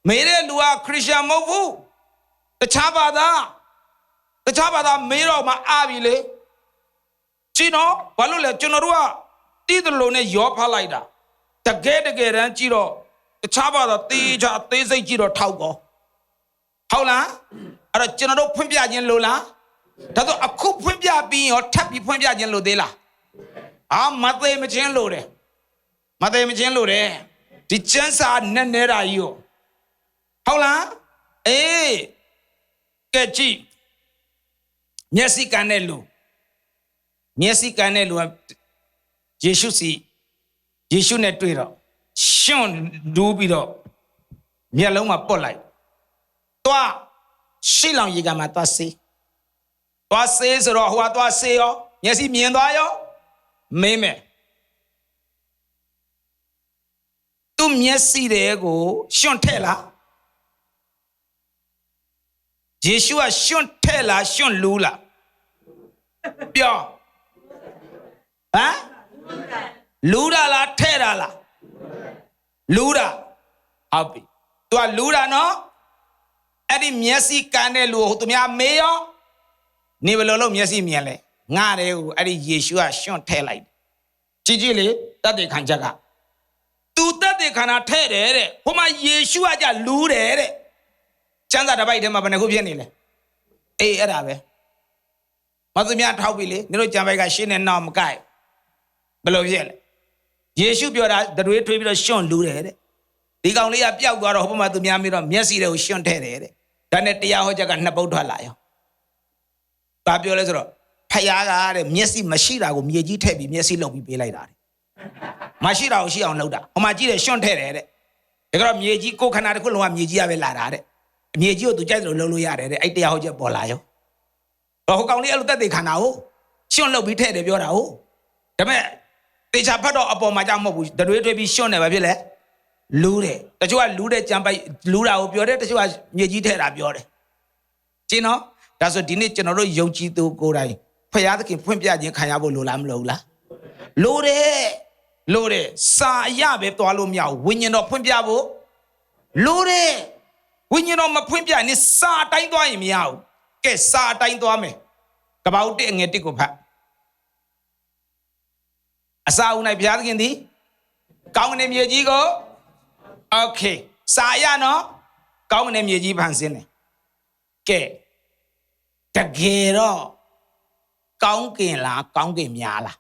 မေးတဲ့လူကခရစ်ယာန်မဟုတ်ဘူးတခြားဘာသာမေးတော့မှအားပြီလေကြည့်နော်ဘာလို့လဲကျွန်တော်တို့ကတီးတယ်လို့နဲ့ရောဖတ်လိုက်တာတကယ်တမ်းကြည့်တော့တခြားဘာသာတေးချအသေးစိတ်ကြည့်တော့ထောက်ကောဟုတ်လားအဲ့တော့ကျွန်တော်တို့ဖွင့်ပြခြင်းလို့လားဒါဆိုအခုဖွင့်ပြပြီးရောထပ်ပြီးဖွင့်ပြခြင်းလို့သေးလားမသေးမချင်းလို့တယ်ဒီကျန်းစာနဲ့နေတာကြီးရောဟုတ်လားအေးကဲကြည့်မျက်စိကန်တဲ့လူကယေရှုနဲ့တွေ့တော့ရှွန့်ဒူးပြီးတော့မျက်လုံးမှာပုတ်လိုက်သွားရှိလောင်ရေကန်မှာသွားဆေးဆိုတော့ဟိုကသွားဆေးရောမျက်စိမြင်သွားရောမေးမယ်သူမျက်စိတွေကိုရှွန့်ထဲ့လားယေရှုကရှွန့်ထဲ့လားရှွန့်လူးလားပြောလူးတာလားထဲ့တာလားလူးတာဟုတ်ပြီသူကလူးတာနော်အဲ့ဒီမျက်စိကန်တဲ့လူကိုသူများမေးရောနေဘယ်လိုလုပ်မျက်စိမြင်လဲငါတဲ့ကိုအဲ့ဒီယေရှုကရှွန့်ထဲ့လိုက်ကြည့်လေတတ်တဲ့ခံချက်ကသူတတ်တဲ့ခန္ဓာထဲ့တယ်တဲ့ဟိုမှာယေရှုကကြလူးတယ်တဲ့ကျမ်းစာတစ်ပိုက်ထဲမှာဘယ်နှခုဖြစ်နေလဲအေးအဲ့ဒါပဲမသူများထောက်ပြီလေနင်တို့ကျမ်းပိုက်ကရှင်းနေတော့မကိုက်ဘယ်လိုဖြစ်လဲယေရှုပြောတာတွေထွေးပြီးတော့ရှွန့်လူးတယ်တဲ့ဒီကောင်လေးကပျောက်သွားတော့ဟိုဘက်မှာသူများပြီးတော့မျက်စိတွေကိုရှွန့်ထဲ့တယ်တဲ့ဒါနဲ့တရားဟောချက်ကနှစ်ပုဒ်ထွက်လာရောဘာပြောလဲဆိုတော့ဖ ဖယားကတဲ့မျက်စိမရှိတာကိုမြေကြီးထည့်ပြီးမျက်စိလုံပြီးပေးလိုက်တာတဲ့မရှိတာကိုရှိအောင်လုပ်တာဟိုမှာကြည့်တယ်ရွှွန့်ထည့်တယ်တဲ့ဒါကတော့မြေကြီးကိုခန္ဓာတစ်ခုလုံးကမြေကြီးကပဲလာတာတဲ့မြေကြီးကိုသူကြိုက်လို့လုပ်လို့ရတယ်တဲ့အဲ့တရားဟောချက်ပေါ်လာရောဟိုကောင်လေးအဲ့လိုတက်သေးခန္ဓာကိုရွှွန့်လုပ်ပြီးထည့်တယ်ပြောတာဟုတ်ဒါပေမဲ့တေချာဖတ်တော့အပေါ်မှာကြောက်မဟုတ်ဘူးတွေးတွေးပြီးရွှွန့်နေပါဖြစ်လေလူးတယ်တချို့ကလူးတဲ့ကြံပိုက်လူးတာကိုပြောတယ်တချို့ကမြေကြီးထည့်တာပြောတယ်ကျင်းနော်ဒါဆိုဒီနေ့ကျွန်တော်တို့ယုံကြည်သူကိုယ်တိုင်ဖယားသခင်ဖွင့်ပြခြင်းခံရဖို့လိုလားမလိုဘူးလားလိုတယ်စာအရပဲသွားလို့မရဘူးဝိညာဉ်တော်ဖွင့်ပြဖို့လိုတယ်ဝိညာဉ်တော်မဖွင့်ပြရင်စာအတိုင်းသွားရင်မရဘူးကဲစာအတိုင်းသွားမယ်ကပ္ပဦး1 ငယ် 1ကိုဖတ်အစာဦး၌ဘုရားသခင်သည်ကောင်းကင်မြေကြီးကိုโอเคစာအရနော်ကောင်းကင်မြေကြီးဖန်ဆင်းတယ်ကဲတကယ်တော့ကောင်းကင်လားကောင်းကင်များလား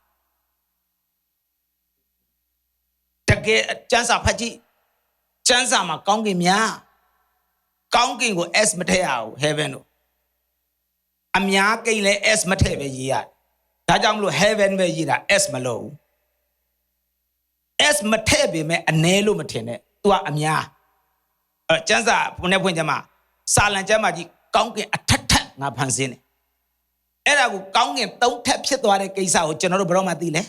တကယ်ကျမ်းစာဖတ်ကြည့်ကျမ်းစာမှာကောင်းကင်များကောင်းကင်ကို S မထည့်ရဘူး heaven လို့အများကိန်းလဲ S မထည့်ပဲရေးရတယ်ဒါကြောင့်မလို့ heaven ပဲရေးတာ S မလို့ S မထည့်ပေမဲ့အ ਨੇ လို့မထင်နဲ့ तू ကအများကျမ်းစာဖွင့်ကြမှာစာလံကျမ်းမှာကြီးကောင်းကင်အထက်ထက်ငါဖန်ဆင်းတယ်အဲ့ဒါကိုကောင်းကင်3ထက်ဖြစ်သွားတဲ့ကိစ္စကိုကျွန်တော်တို့ဘယ်တော့မှသိလဲ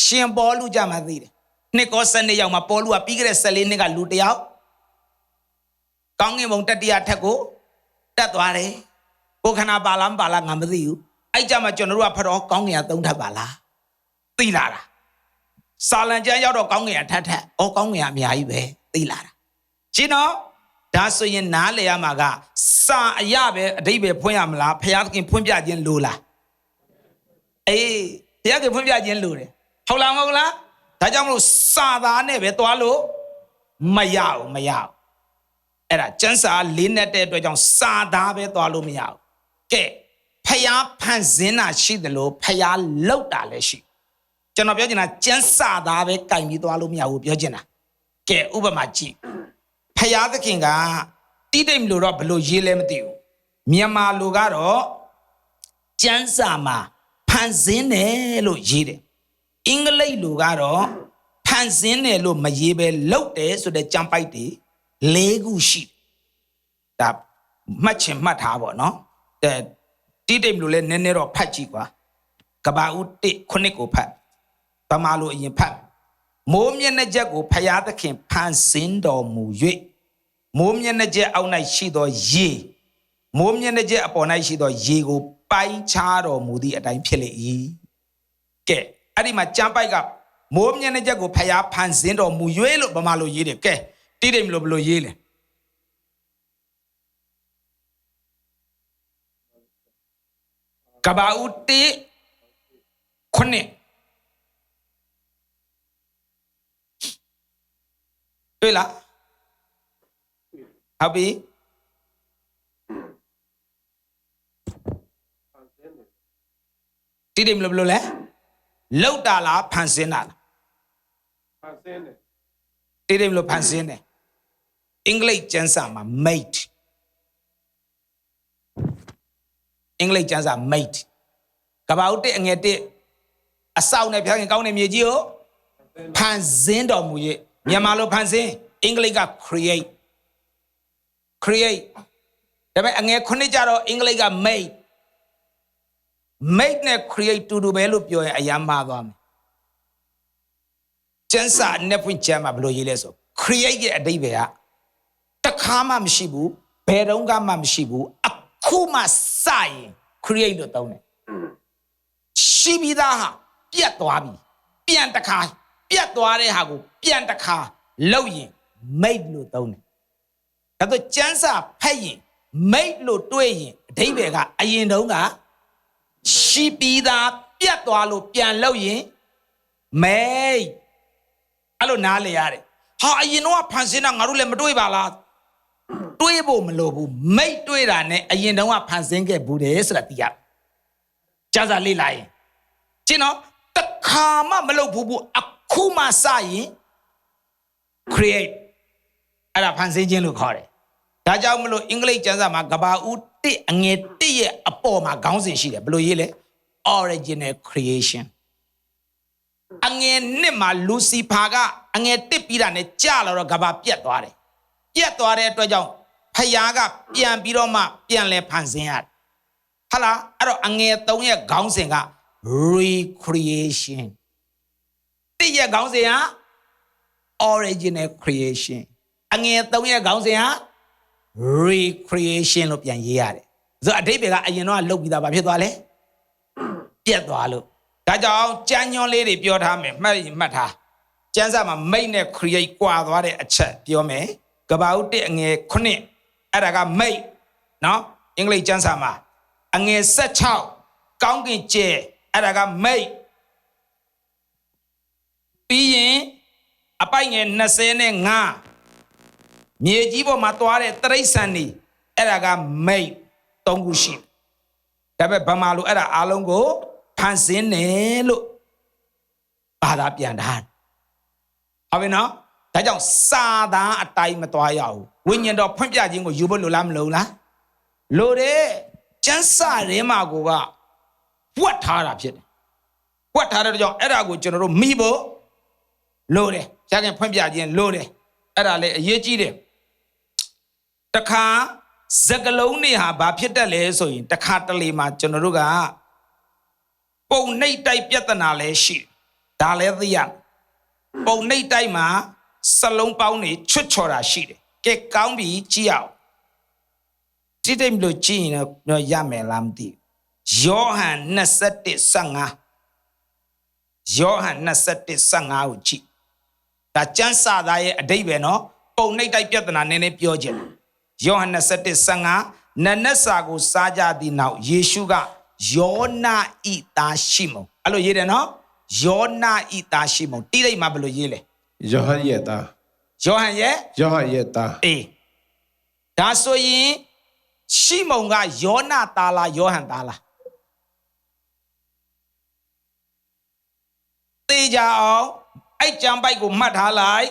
ရှင်ပေါလုကြမှာသိတယ်နှစ်ကော12ရောက်မှာပေါလုကပြီးခဲ့တဲ့14နှစ်ကလူတယောက်ကောင်းကင်ဘုံတတိယထက်ကိုတက်သွားတယ်ကိုခန္ဓာပါလားမပါလားငါမသိဘူးအဲ့ကြမှာကျွန်တော်တို့ကဖတ်တော့ကောင်းကင်က3ထက်ပါလားသိလာတာစာလံကျမ်းရောက်တော့ကောင်းကင်အထက်ထက်ဩကောင်းကင်ကအများကြီးပဲသိလာတာရှင်းနော်ဒါဆိုရင်နားလည်ရမှာကစာအရပဲအဓိပ္ပာယ်ဖွင့်ရမလားဖယားသခင်ဖွင့်ပြခြင်းလိုလားအေးဖယားသခင်ဖွင့်ပြခြင်းလိုတယ်ဟုတ်လားမဟုတ်လားဒါကြောင့်မလို့စာသားနဲ့ပဲသွားလို့မရဘူးအဲ့ဒါကျမ်းစာလေးနဲ့တဲ့အတွက်ကြောင့်စာသားပဲသွားလို့မရဘူးကဲဖယားဖန်ဆင်းတာရှိတယ်လို့ဖယားလောက်တာလည်းရှိကျွန်တော်ပြောချင်တာကျမ်းစာသားပဲကင်ပြီးသွားလို့မရဘူးပြောချင်တာကဲဥပမာကြည့်ဖယားသခင်ကတိတိမ်လို့တော့ဘလို့ရေးလဲမသိဘူးမြန်မာလိုကတော့ကျမ်းစာမှာဖန်ဆင်းတယ်လို့ရေးတယ်အင်္ဂလိပ်လိုကတော့ဖန်ဆင်းတယ်လို့မရေးပဲလုပ်တယ်ဆိုတဲ့ကြံပိုက်တွေ၄ခုရှိဒါမှတ်ချင်မှတ်ထားပါတော့တိတိမ်လို့လဲနည်းနည်းတော့ဖတ်ကြည့်ကွာကဘာဦး1 9ကိုဖတ်ဗမာလိုအရင်ဖတ်မိုးမျက်နှာချက်ကိုဖယားသခင်ဖန်ဆင်းတော်မူ၍မိုးမျက်နှာချက်အောက်၌ရှိသောရေမိုးမျက်နှာချက်အပေါ်၌ရှိသောရေကိုပိုင်းခြားတော်မူသည့်အတိုင်းဖြစ်လေ၏ကဲအဲ့ဒီမှာကျမ်းပိုက်ကမိုးမျက်နှာချက်ကိုဖယားဖန်ဆင်းတော်မူ၍လို့ဗမာလိုရေးတယ်ကဲတိတိမ်လို့ဘယ်လိုရေးလဲကဘာဦး1 9တွေ့လားဟုတ်ပြီတိတိမ်လို့ဘယ်လိုလဲလောက်တာလားဖန်ဆင်းတာလားဖန်ဆင်းတယ်တိတိမ်လို့ဖန်ဆင်းတယ်အင်္ဂလိပ်ကျမ်းစာမှာ made အင်္ဂလိပ်ကျမ်းစာ made ကဘာဦး1 အငယ် 1အဆောက်နဲ့ဖျားခင်ကောင်းတဲ့မြေကြီးကိုဖန်ဆင်းတော်မူ၍မြန်မာလိုဖန်ဆင်းအင်္ဂလိပ်က create ဒါပေမဲ့အငယ်9ကျတော့အင်္ဂလိပ်က made နဲ့ create တူတူပဲလို့ပြောရင်အယမ်းမှားသွားမယ်ကျမ်းစာနဲ့ဖွင့်ကျမ်းမှာဘယ်လိုရေးလဲဆို create ရဲ့အဓိပ္ပာယ်ကတခါမှမရှိဘူးဘယ်တော့မှမရှိဘူးအခုမှစရင် create လို့သုံးတယ်ရှိပြီးသားဟာပြတ်သွားပြီပြန်တခါပြတ်သွားတဲ့ဟာကိုပြန်တခါလုပ်ရင် made လို့သုံးတယ်ဒါဆိုကျမ်းစာဖတ်ရင် made လို့တွေးရင်အဓိပ္ပာယ်ကအရင်တုန်းကရှိပြီးသားပြတ်သွားလို့ပြန်လုပ်ရင် made အဲ့လိုနားလေရတယ်ဟာအရင်တော့ဖန်ဆင်းတာငါတို့လည်းမတွေးပါလားတွေးဖို့မလိုဘူး made တွေးတာနဲ့အရင်တုန်းကဖန်ဆင်းခဲ့ဘူးတယ်ဆိုတာသိရကျမ်းစာလေ့လာရင်ကျင်းတော့တခါမှမလုပ်ဘူးအခုမှစရင် create အဲ့ဒါဖန်ဆင်းခြင်းလို့ခေါ်တယ်ဒါကြောင့်မလို့အင်္ဂလိပ်ကျမ်းစာမှာကဘာဦး1 အငယ် 1ရဲ့အပေါ်မှာခေါင်းစဉ်ရှိတယ်ဘယ်လိုရေးလဲ original creation အငယ်နှစ်မှာလူစီဖာကအငယ်တစ်ပြီးတာနဲ့ကြာလာတော့ကဘာပြတ်သွားတယ်ပြတ်သွားတဲ့အတွက်ကြောင့်ဖယားကပြန်ပြီးတော့မှပြန်လဲဖန်ဆင်းရတယ်ဟာလားအဲ့တော့အငယ်3ရဲ့ခေါင်းစဉ်က recreation တစ်ရဲ့ခေါင်းစဉ်က original creation အငယ်3ရဲ့ခေါင်းစဉ်က recreation လို့ပြန်ရေးရတယ်ဆိုတော့အဓိပ္ပာယ်ကအရင်တော့လုတ်ပြီးသားဘာဖြစ်သွားလဲပြတ်သွားလို့ဒါကြောင့်ကြမ်းညွန်လေးတွေပြောထားမယ်မှတ်ထားကျမ်းစာမှာမိတ်နဲ့ create ကွာသွားတဲ့အချက်ပြောမယ်ကဘာဦး1အငယ်9အဲ့ဒါကမိတ်နော်အင်္ဂလိပ်ကျမ်းစာမှာအငယ်16ကောင်းကင်ကျဲအဲ့ဒါကမိတ်ပြီးရင်အပိုက်ငယ်25မြေကြီးပေါ်မှာသွားတဲ့တိရစ္ဆာန်တွေအဲ့ဒါကမိတ်3ခုရှိဒါပေမဲ့ဗမာလိုအဲ့ဒါအားလုံးကိုဖန်ဆင်းတယ်လို့ဘာသာပြန်ထားဟုတ်ပြီနော်ဒါကြောင့်စာသားအတိုင်းမသွားရဘူးဝိညာဉ်တော်ဖွင့်ပြခြင်းကိုယူဖို့လိုလားမလိုလားလိုတယ်ကျမ်းစာထဲမှာကိုကပွက်ထားတာဖြစ်တယ်ပွက်ထားတဲ့ကြောင့်အဲ့ဒါကိုကျွန်တော်တို့မိဖို့လိုတယ်ရခင်ဖွင့်ပြခြင်းလိုတယ်အဲ့ဒါလည်းအရေးကြီးတယ်တခါစကလုံးတွေဟာဘာဖြစ်တတ်လဲဆိုရင်တခါတလေမှာကျွန်တော်တို့ကပုံနှိပ်တိုက်ပြဿနာလည်းရှိဒါလည်းသိရပုံနှိပ်တိုက်မှာစလုံးပေါင်းတွေချွတ်ချော်တာရှိတယ်ကဲကောင်းပြီကြည့်အောင်တိတိမလို့ကြည့်ရင်တော့ရမယ်လားမသိဘူးယောဟန်21:15ယောဟန်21:15ကိုကြည့်ဒါကျမ်းစာသားရဲ့အဓိပ္ပာယ်နော်ပုံနှိပ်တိုက်ပြဿနာနည်းနည်းပြောခြင်းယောဟန်21:15နနက်စာကိုစားကြသည့်နောက်ယေရှုကယောနာဤသားရှိမုန်အဲ့လိုရေးတယ်နော်ယောနာဤသားရှိမုန်တိရိတ်မှာဘယ်လိုရေးလဲယောဟန်ရဲ့သားယောဟန်ရဲ့သားအေးဒါဆိုရင်ရှိမုန်ကယောနာသားလားယောဟန်သားလားသေကြအောင်အဲ့ကြံပိုက်ကိုမှတ်ထားလိုက်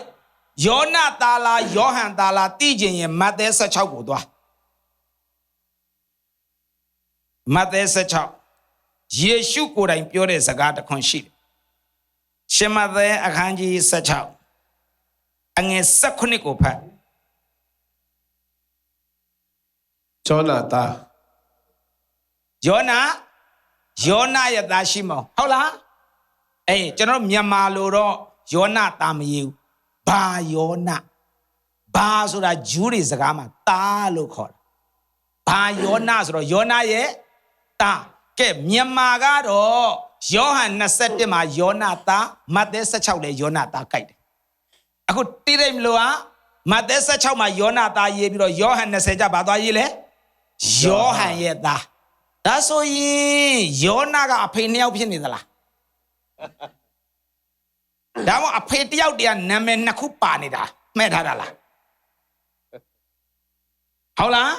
ယောနာသားလားယောဟန်သားလားသိချင်ရင်မဿဲ16ကိုသွားမဿဲ16ယေရှုကိုယ်တိုင်ပြောတဲ့စကားတစ်ခွန်းရှိတယ်ရှင်မဿဲအခန်းကြီး16အငယ်19ကိုဖတ်ယောနာသားယောနာရဲ့သားရှိမဟုတ်လားအေးကျွန်တော်မြန်မာလိုတော့ယောနာသားမရေးဘူးဘာယောနာဘာဆိုတာဂျူးတွေစကားမှာသားလို့ခေါ်တာဘာယောနာဆိုတော့ယောနာရဲ့သားကဲမြန်မာကတော့ယောဟန်21မှာယောနာသားမဿဲ16လည်းယောနာသားကြိုက်တယ်အခုတိရိတ်မလို့ဟာမဿဲ16မှာယောနာသားရေးပြီးတော့ယောဟန်20ကျဘာသွားရေးလဲယောဟန်ရဲ့သားဒါဆိုရင်ယောနာကအဖေ2ယောက်ဖြစ်နေသလားဒါမှအဖေ1ယောက်တည်းကနာမည်2ခုပါနေတာမှတ်ထားတာလားဟုတ်လား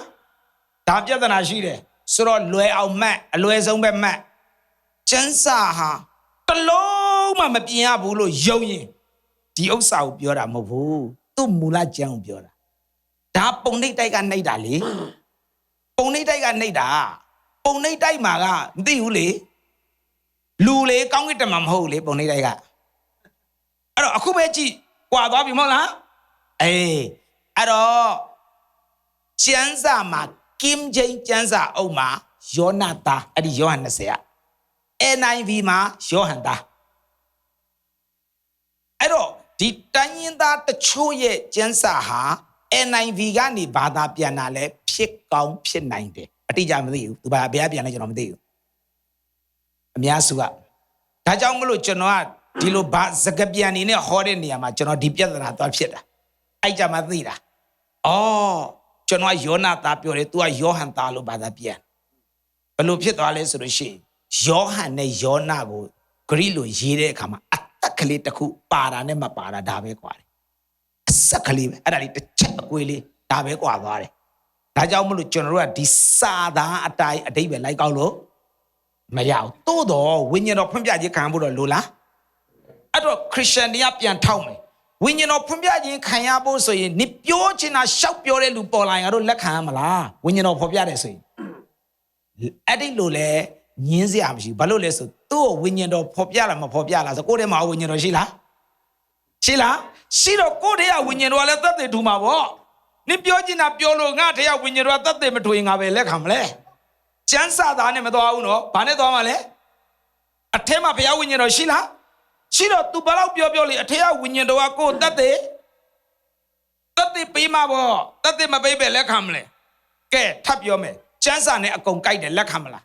ဒါပြဿနာရှိတယ်ဆိုတော့လွယ်အောင်မှတ်အလွယ်ဆုံးပဲမှတ်ကျမ်းစာဟာတလုံးမှမပြင်ရဘူးလို့ယုံရင်ဒီဥစ္စာကိုပြောတာမဟုတ်ဘူးသူ့မူလကျမ်းကိုပြောတာဒါပုံနှိပ်တိုက်ကနှိပ်တာလေပုံနှိပ်တိုက်ကနှိပ်တာပုံနှိပ်တိုက်မှာကမသိဘူးလေလူလေကောင်းကင်တမန်မဟုတ်လေပုံနှိပ်တိုက်ကအဲ့တော့အခုပဲကြည့်ကွာသွားပြီမဟုတ်လားအေးအဲ့တော့ကျမ်းစာမှာကင်ဂျိန်ကျမ်းစာအုပ်မှာယောနာသားအဲ့ဒီယောဟန်20က NIV မှာယောဟန်သားအဲ့တော့ဒီတိုင်းရင်းသားတချို့ရဲ့ကျမ်းစာဟာ NIV ကနေဘာသာပြန်တာလဲဖြစ်ကောင်းဖြစ်နိုင်တယ်အတိအကျမသိဘူးသူဘာဘယ်ပြန်လဲကျွန်တော်မသိဘူးအများစုကဒါကြောင့်မလို့ကျွန်တော်ကဒီလိုဘာစကားပြန်နေနဲ့ဟောတဲ့နေရာမှာကျွန်တော်ဒီပြဿနာသွားဖြစ်တာအဲ့ကြမှာသိတာအော်ကျွန်တော်ကယောနာသားပြောတယ် तू ကယောဟန်သားလို့ဘာသာပြန်ဘယ်လိုဖြစ်သွားလဲဆိုလို့ရှိရင်ယောဟန်နဲ့ယောနာကိုဂရိလိုရေးတဲ့အခါမှာအသက်ကလေးတစ်ခုပါတာနဲ့မပါတာဒါပဲကွာတယ်အဆက်ကလေးပဲအဲ့ဒါလေးတစ်ချက်အကွေးလေးဒါပဲကွာသွားတယ်ဒါကြောင့်မလို့ကျွန်တော်တို့ကဒီစာသားအတိုင်းအတိတ်ပဲလိုက်ကောက်လို့မရဘူးသို့တော့ဝိညာဉ်တော်ဖွင့်ပြခြင်းခံဖို့တော့လိုလားအဲ့တော့ခရစ်ယာန်တွေကပြန်ထောက်မယ်ဝိညာဉ်တော်ဖွင့်ပြခြင်းခံရဖို့ဆိုရင်你ပြောချင်တာရှောက်ပြောတဲ့လူပေါ်လာရင်ငါတို့လက်ခံရမလားဝိညာဉ်တော်ဖော်ပြတယ်ဆိုရင်အဲ့ဒီလိုလေ nhìn gì am gì bao lâu rồi tôi vinh nhân đó phop ya là mà phop ya là sao cô đấy mà vinh nhân đó xí là cô đấy à vinh nhân đó là tất để thu mà bỏ ni biểu gì na biểu lo ngã thế à vinh nhân đó tất để mà thu ngã về lấy khăm lấy chán sa đàn này mà tôi ao nó bán này tôi mà lấy à thế mà phải vinh nhân đó xí là tu bao lâu biểu li à thế à vinh nhân đó cô tất để bị mà bỏ tất để mà bị về lấy khăm lấy cái tháp biểu mày chán sa này công cái để lấy khăm là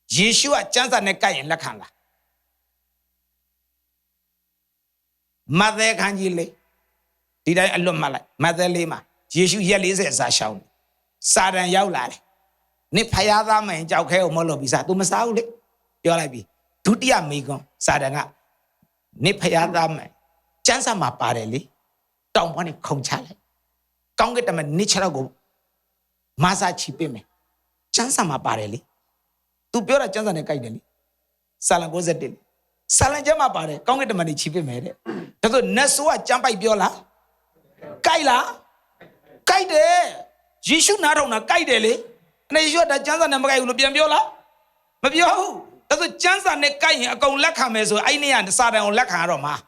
Giêsu à chán sa này cái lấy khăm là mà thế khăn gì lấy đi đây anh luôn mà lại mà thế lấy mà Giêsu giờ lấy sẽ sao sao sa đàn giàu lại ni phải ra mà cháu khéo mà lo bị sa tôi mà sao đấy cho lại bị thứ tiệt mấy con sa đàn à ni phải ra mà chán sa mà bà đấy lấy trong bọn này không trả lại con cái tầm mình ni trả go mà sa chỉ biết mày chán sa mà bà đấy lấy tu biểu là chán sa này cái đấy sa lần có rất đấy sa lần chán mà bà đấy con cái tầm mình chỉ biết mày đấy thế rồi nết số chán bay biểu là cái đấy Giêsu nào đâu là cái đấy lấy này Giêsu đã chán sa này mà cái nó biến biểu là mà biểu thế rồi chán sa này cái gì con lắc hàm rồi ai này anh sa đàn lắc hàm rồi mà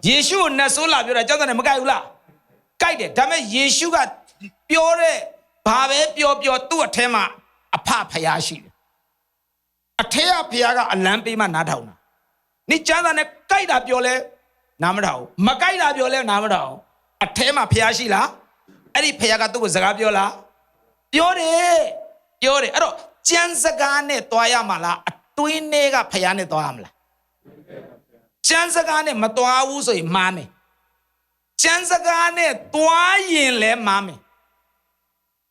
Giêsu nết số là biểu là chán sa này mà cái đấyဒါပေမဲ့Giêsuကပြောတဲ့ဘာပဲပြောသူ့အထဲမှာအဖဖယားရှိတယ်အထဲကဖယားကအလံပေးမှနားထောင်တာနိကျမ်းစာနဲ့ကြိုက်တာပြောလဲနားမထောင်မကြိုက်တာပြောလဲနားမထောင်အထဲမှာဖယားရှိလားအဲ့ဒီဖယားကသူ့ကိုစကားပြောလားပြောတယ်အဲ့တော့ကျမ်းစကားနဲ့တွားရမှာလားအတွင်းထဲကဖယားနဲ့တွားရမလားကျမ်းစကားနဲ့မတွားဘူးဆိုရင်မှားမယ်ကျမ်းစကားနဲ့တွားရင်လည်းမှားမယ်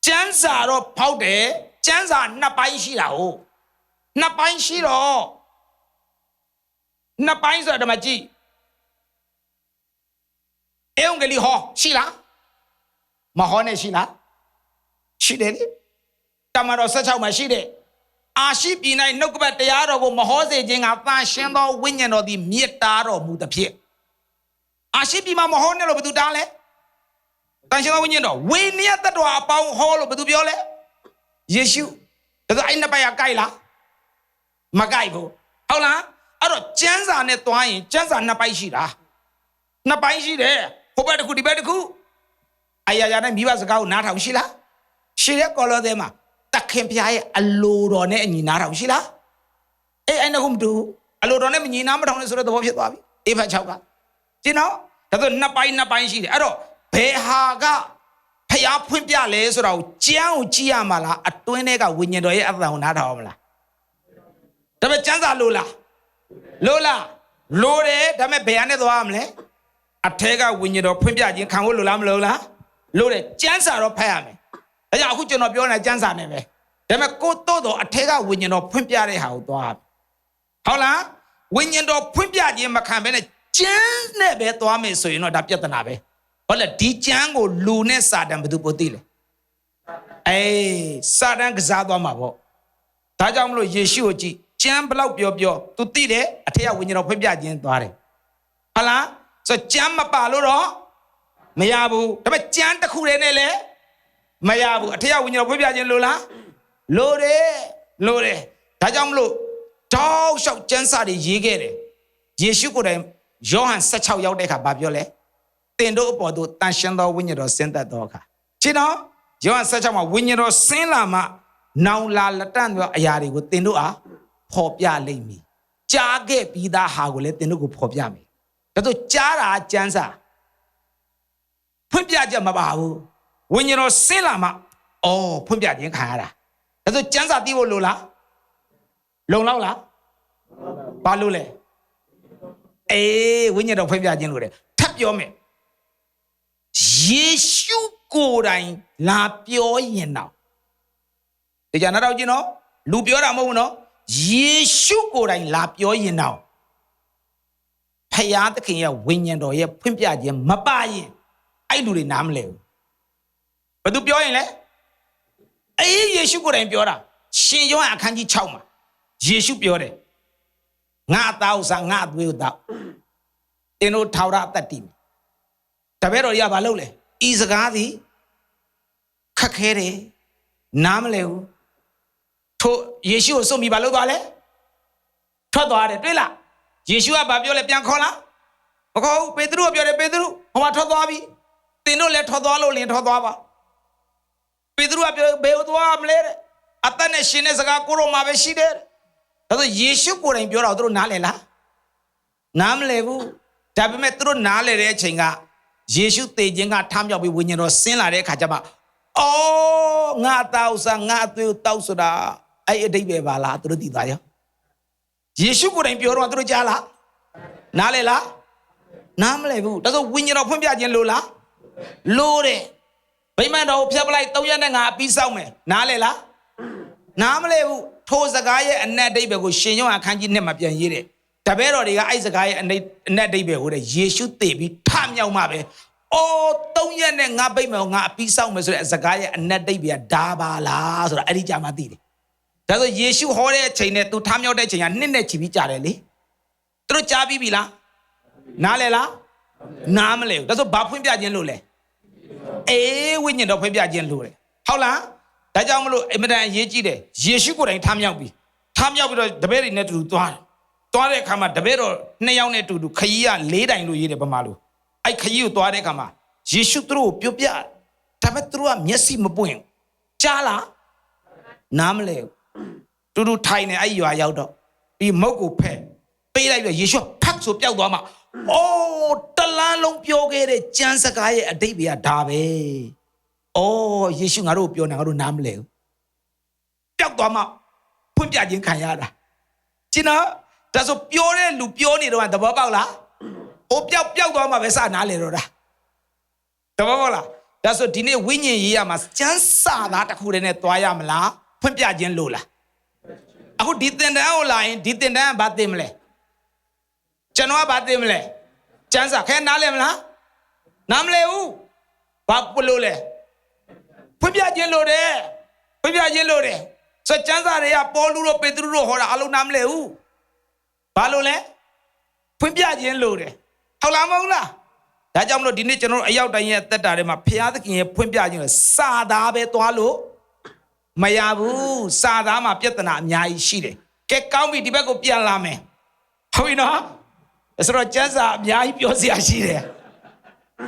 ကျမ်းစာတော့ဖောက်တယ်ကျမ်းစာနှစ်ပိုင်းရှိတာဟုတ်နှစ်ပိုင်းရှိတော့နှစ်ပိုင်းဆိုတာဒီမှာကြည့်ဧဝံဂေလိဟောရှိလားမဟောနဲ့ရှိလားရှိတယ်လေတမန်တော်16မှာရှိတယ်အာရှိပြည်၌နှုတ်ကပတ်တရားတော်ကိုမဟောစေခြင်းကသန့်ရှင်းသောဝိညာဉ်တော်သည်မြစ်တားတော်မူသဖြင့်အာရှိပြည်မှာမဟောနဲ့လို့ဘယ်သူတားလဲတန်ရှင်သောဝိညာဉ်တော်ဝိနည်းတ္တတော်အပေါင်းဟောလို့ဘယ်သူပြောလဲယေရှုဒါဆိုအဲ့နှစ်ပိုက်ကကြိုက်လားမကြိုက်ဘူးဟုတ်လားအဲ့တော့ကျမ်းစာနဲ့တွားရင်ကျမ်းစာနှစ်ပိုင်းရှိတာနှစ်ပိုင်းရှိတယ်ဟိုဘက်တစ်ခုဒီဘက်တစ်ခုအရာရာနဲ့မိဘစကားကိုနားထောင်ရှိလားရှိတဲ့ကောလောသဲမှာတခင်ဖျားရဲ့အလိုတော်နဲ့အညီနားထောင်ရှိလားအဲ့နှစ်ခုမတူအလိုတော်နဲ့မညီနားမထောင်နဲ့ဆိုတဲ့သဘောဖြစ်သွားပြီအေဖတ်6ကကျင်းတော့ဒါဆိုနှစ်ပိုင်းရှိတယ်အဲ့တော့ဘယ်ဟာကဖျားဖွင့်ပြလဲဆိုတာကိုကျမ်းကိုကြည့်ရမှာလားအတွင်းထဲကဝိညာဉ်တော်ရဲ့အသံကိုနားထောင်မလားဒါပေမဲ့ကျမ်းစာလို့လားလို့တယ်ဒါပေမဲ့ဘယ်ကနေသွားရမလဲအထဲကဝိညာဉ်တော်ဖွင့်ပြခြင်းခံဖို့လို့လားမလို့လားလို့တယ်ကျမ်းစာတော့ဖတ်ရမယ်ဒါကြောင့်အခုကျွန်တော်ပြောနေတာကျမ်းစာနဲ့ပဲဒါပေမဲ့ကိုတို့တော့အထဲကဝိညာဉ်တော်ဖွင့်ပြတဲ့ဟာကိုသွားရမယ်ဟုတ်လားဝိညာဉ်တော်ဖွင့်ပြခြင်းမခံဘဲနဲ့ကျမ်းနဲ့ပဲသွားမယ်ဆိုရင်တော့ဒါပြဿနာပဲဟုတ်လားဒီကျမ်းကိုလူနဲ့စာတန်ဘယ်သူပိုသိလဲစာတန်ကစားသွားမှာပေါ့ဒါကြောင့်မလို့ယေရှုကိုကြည့်ကျမ်းဘလောက်ပြောသူသိတယ်အထက်ကဝိညာဉ်တော်ဖွင့်ပြခြင်းသွားတယ်ဟုတ်လားဆိုကျမ်းမပါလို့တော့မရဘူးဒါပေမဲ့ကျမ်းတစ်ခုတည်းနဲ့လည်းမရဘူးအထက်ကဝိညာဉ်တော်ဖွင့်ပြခြင်းလို့လားလို့တယ်ဒါကြောင့်မလို့တောက်လျှောက်ကျမ်းစာတွေရေးခဲ့တယ်ယေရှုကိုယ်တိုင်ယောဟန်16ရောက်တဲ့အခါဘာပြောလဲတင်တို့အပေါ်သို့တန်ရှင်းသောဝိညာဉ်တော်ဆင်းသက်သောအခါရှင်းတော့ယောဟန်16မှာဝိညာဉ်တော်ဆင်းလာမှနောင်လာလက်တန့်သောအရာတွေကိုတင်တို့အားဖော်ပြလိမ့်မည်ကြားခဲ့ပြီးသားဟာကိုလည်းတင်တို့ကိုဖော်ပြမယ်ဒါဆိုကြားတာကျမ်းစာဖွင့်ပြချက်မပါဘူးဝိညာဉ်တော်ဆင်းလာမှဖွင့်ပြခြင်းခံရတာဒါဆိုကျမ်းစာသိဖို့လိုလားလုံလောက်လားဘာလို့လဲဝိညာဉ်တော်ဖွင့်ပြခြင်းလို့တယ်ထပ်ပြောမယ်ယေရှုကိုယ်တိုင်လာပြောရင်တော့တရားနာတော့ကျင်တော့လူပြောတာမဟုတ်ဘူးနော်ယေရှုကိုယ်တိုင်လာပြောရင်တော့ဖယားသခင်ရဲ့ဝိညာဉ်တော်ရဲ့ဖွင့်ပြခြင်းမပါရင်အဲ့လူတွေနားမလဲဘူးဘယ်သူပြောရင်လဲယေရှုကိုယ်တိုင်ပြောတာရှင်ယောဟန်အခန်းကြီး6မှာယေရှုပြောတယ်ငါအသားဥစားငါအသွေးဥသားတင်တို့ထာဝရအသက်တည်တပည့်တော်ရဘာလုပ်လဲဤစကားသည်ခက်ခဲတယ် Nam leu. To Yeshu so mi balo dale. Thoátသွားတယ်တွေ့လားယေရှုကဘာပြောလဲပြန်ခေါ်လားမခေါ်ဘူးပေတရုကပြောတယ်ပေတရုဟိုမှာထွက်သွားပြီသင်တို့လည်းထွက်သွားလို့လင်ထွက်သွားပါပေတရုကပြောဘယ်သွားမလဲတဲ့အသက်နဲ့ရှင်တဲ့စကားကိုရောမှာပဲရှိတယ်ဒါဆိုယေရှုကိုယ်တိုင်ပြောတာသူတို့နားလည်လားနားမလည်ဘူးဒါပေမဲ့သူတို့နားလည်တဲ့အချိန်ကယေရှုသေခြင်းကထမြောက်ပြီးဝိညာဉ်တော်ဆင်းလာတဲ့အခါကျမှအော်ငါတောက်စားငါအသွေးတောက်ဆိုတာအဲ့အတိတ်ပဲပါလားသူတို့သိသားရောယေရှုကိုယ်တိုင်ပြောတော့သူတို့ကြားလားနားလေလားနားမလဲဘူးဒါဆိုဝိညာဉ်တော်ဖွင့်ပြခြင်းလို့လားလို့တယ်ဗိမာန်တော်ကိုဖျက်ပလိုက်3ရက်နဲ့ငါအပြီးဆောင်မယ်နားလေလားနားမလဲဘူးထိုစကားရဲ့အနက်အဓိပ္ပာယ်ကိုရှင်ယောဟန်အခန်းကြီး1မှာပြန်ရေးတယ်တပည့်တော်တွေကအဲ့စကားရဲ့အနက်အဓိပ္ပာယ်ကိုတဲ့ယေရှုသေပြီးထမြောက်မှပဲအော်3ရက်နဲ့ငါဗိမာန်ကိုငါအပြီးဆောင်မယ်ဆိုတဲ့စကားရဲ့အနက်အဓိပ္ပာယ်ဒါပါလားဆိုတာအဲ့ဒီကြမှာသိတယ်ဒါဆိုယေရှုဟောတဲ့အချိန်နဲ့သူထမြောက်တဲ့အချိန်ကနှစ်နဲ့ချီပြီးကြာတယ်လေသူတို့ကြားပြီးပြီလားနားလဲလားနားမလဲဘူးဒါဆိုဘာဖွင့်ပြခြင်းလို့လဲအေးဝိညာဉ်တော်ဖွင့်ပြခြင်းလို့လေဟုတ်လားဒါကြောင့်မလို့အင်မတန်အရေးကြီးတယ်ယေရှုကိုယ်တိုင်ထမြောက်ပြီးတော့တပည့်တွေနဲ့တူတူသွားတဲ့အခါမှာတပည့်တော်2ယောက်နဲ့တူတူခရီးက4တိုင်လို့ရေးတယ်ဗမာလိုအဲ့ခရီးကိုသွားတဲ့အခါမှာယေရှုသူတို့ကိုပြောပြဒါပေမဲ့သူတို့ကမျက်စိမပွင့်ကြားလားနားမလဲဘူးတူတူထိုင်နေအဲ့ရွာရောက်တော့ဒီမုတ်ကိုဖက်ပေးလိုက်ပြီးယေရှုဖတ်ဆိုပျောက်သွားမှအိုးတလန်းလုံးပြောခဲ့တဲ့ကျမ်းစကားရဲ့အတိတ်ကဒါပဲအိုးယေရှုငါတို့ပြောနေငါတို့နားမလဲဘူးပျောက်သွားမှဖွင့်ပြခြင်းခံရတာကျင်တော့ဒါဆိုပြောတဲ့လူပြောနေတော့သဘောပေါက်လားအိုးပျောက်သွားမှပဲစနားလေတော့တာသဘောပေါက်လားဒါဆိုဒီနေ့ဝိညာဉ်ရေးရမှာကျမ်းစာသားတစ်ခုတည်းနဲ့သွားရမလားဖွင့်ပြခြင်းလို့လားအခုဒီသင်တန်းကိုလာရင်ဒီသင်တန်းကဘာသိမလဲကျွန်တော်ကဘာသိမလဲကျမ်းစာခဲနားလဲမလားနားမလဲဘူးဘာပလို့လဲဖွင့်ပြခြင်းလို့တယ်ဆိုကျမ်းစာတွေကပေါလုတို့ပေတရုတို့ဟောတာအလုံးနားမလဲဘူးဘာလို့လဲဖွင့်ပြခြင်းလို့တယ်ဟုတ်လားမဟုတ်လားဒါကြောင့်မလို့ဒီနေ့ကျွန်တော်တို့အရောက်တိုင်းရဲ့အသက်တာထဲမှာဘုရားသခင်ရဲ့ဖွင့်ပြခြင်းကိုစာသားပဲသွားလို့မရဘူးစာသားမှာပြဿနာအများကြီးရှိတယ်ကဲကောင်းပြီဒီဘက်ကိုပြန်လာမယ်ဟုတ်ပြီနော်ဆိုတော့ကျမ်းစာအများကြီးပြောစရာရှိတယ်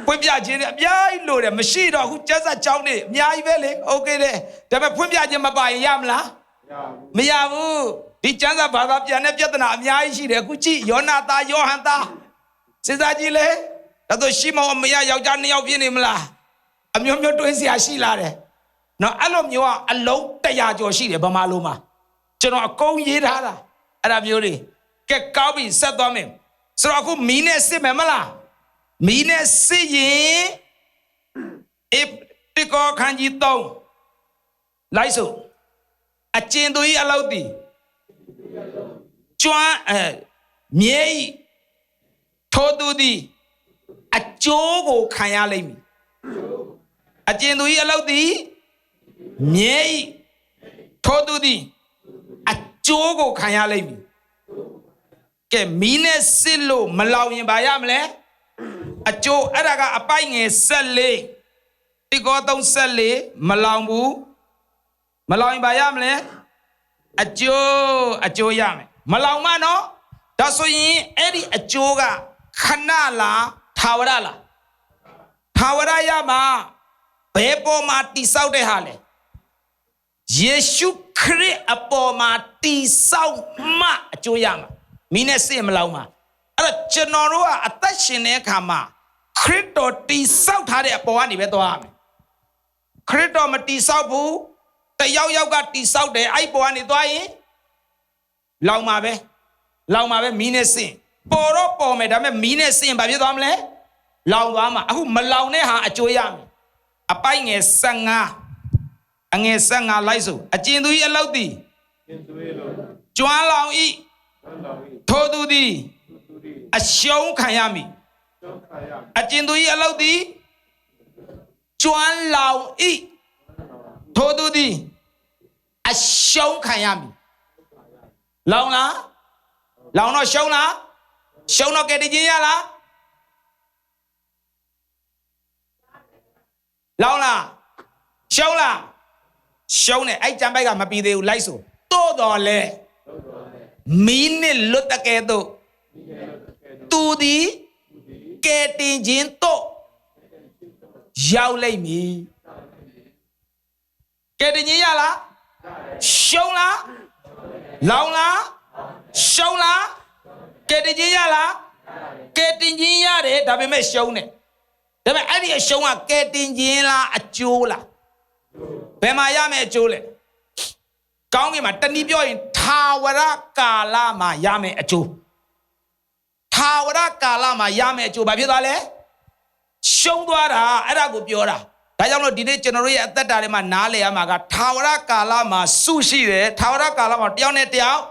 ဖွင့်ပြခြင်းအများကြီးလို့တယ်မရှိတော့အခုကျမ်းစာကြောင်းနေအများကြီးပဲလေโอเคတယ်ဒါပေမဲ့ဖွင့်ပြခြင်းမပါရင်ရမလားမရဘူးဒီကျမ်းစာဘာသာပြန်တဲ့ပြဿနာအများကြီးရှိတယ်အခုကြည့်ယောနာသားယောဟန်သားစဉ်းစားကြည့်လေဒါဆိုရှီမောင်အမေယောက်ျား2ယောက်ပြင်းနေမလားအမျိုးမျိုးတွင်းစရာရှိလာတယ်နော်အဲ့လိုမျိုးကအလုံး100ကျော်ရှိတယ်ဗမာလိုမှာကျွန်တော်အကုန်ရေးထားတာအဲ့ဒါမျိုးတွေကဲကောင်းပြီဆက်သွားမယ်ဆိုတော့အခုမီးနဲ့စစ်မယ်မလားမီးနဲ့စစ်ရင်တိကောခန်းကြီး3လိုက်စို့အကျဉ်သူကြီးအလောက်တည်ကျွမ်းမြဲဤထိုးသူသည်အကျိုးကိုခံရလိမ့်မည်အကျဉ်သူကြီးအလောက်တည်မြဲဤထိုးသူသည်အကျိုးကိုခံရလိမ့်မည်ကဲမီးနဲ့စစ်လို့မလောင်ရင်ဘာရမလဲအကျိုးအဲ့ဒါကအပိုက်ငယ်14တိကော34မလောင်ဘူးမလောင်ရင်ဘာရမလဲအကျိုးရမယ်မလောင်မနော်ဒါဆိုရင်အဲ့ဒီအကျိုးကခဏလားထာဝရလားထာဝရရမှာဘယ်ပေါ်မှာတိဆောက်တဲ့ဟာလဲယေရှုခရစ်အပေါ်မှာတိဆောက်မှအကျိုးရမှာမီးနဲ့စစ်မလောင်မှာအဲ့တော့ကျွန်တော်တို့ကအသက်ရှင်တဲ့အခါမှာခရစ်တော်တိဆောက်ထားတဲ့အပေါ်ကနေပဲသွားရမယ်ခရစ်တော်မတိဆောက်ဘူးတယောက်ကတိဆောက်တယ်အဲ့ပေါ်ကနေသွားရင်လောင်မှာပဲမီးနဲ့စစ်ပေါ်တော့ပေါ်မယ်ဒါပေမဲ့မီးနဲ့စစ်ရင်ဘာဖြစ်သွားမလဲလောင်သွားမှာအခုမလောင်တဲ့ဟာအကျိုးရမယ်အပိုက်ငယ်15အငယ်15လိုက်စို့အကျဉ်သူကြီးအလောက်တည်ကျွမ်းလောင်ဤထိုသူသည်အရှုံးခံရမည်အကျဉ်သူကြီးအလောက်တည်ကျွမ်းလောင်ဤထိုသူသည်အရှုံးခံရမည်လောင်လားလောင်တော့ရှုံးလားရှုံးတော့ကဲတည်ခြင်းရလားလောင်လားရှုံးလား ရှုံးတယ်အဲ့ကျမ်းပိုက်ကမပြီးသေးဘူးလိုက်ဆိုတိုးတော်လဲမီးနဲ့လွတ်တကဲတော့သူဒီကဲတင်ခြင်းတော့ရောက်လိမ့်မည်ကဲတင်ခြင်းရလားရှုံးလားလောင်လားရှုံးလားကဲတင်ခြင်းရလားကဲတင်ခြင်းရတယ်ဒါပေမဲ့ရှုံးတယ်ဒါပေမဲ့အဲ့ဒီအရှုံးကကဲတင်ခြင်းလားအကျိုးလားဘယ်မှာရမယ်အကျိုးလဲကောင်းကင်မှာတနည်းပြောရင်ထာဝရကာလမှာရမယ်အကျိုးထာဝရကာလမှာရမယ်အကျိုးဘာဖြစ်သွားလဲရှုံးသွားတာအဲ့ဒါကိုပြောတာဒါကြောင့်လို့ဒီနေ့ကျွန်တော်တို့ရဲ့အသက်တာတွေမှာနားလည်ရမှာကထာဝရကာလမှာစုရှိတယ်ထာဝရကာလမှာတယောက်နဲ့တယောက်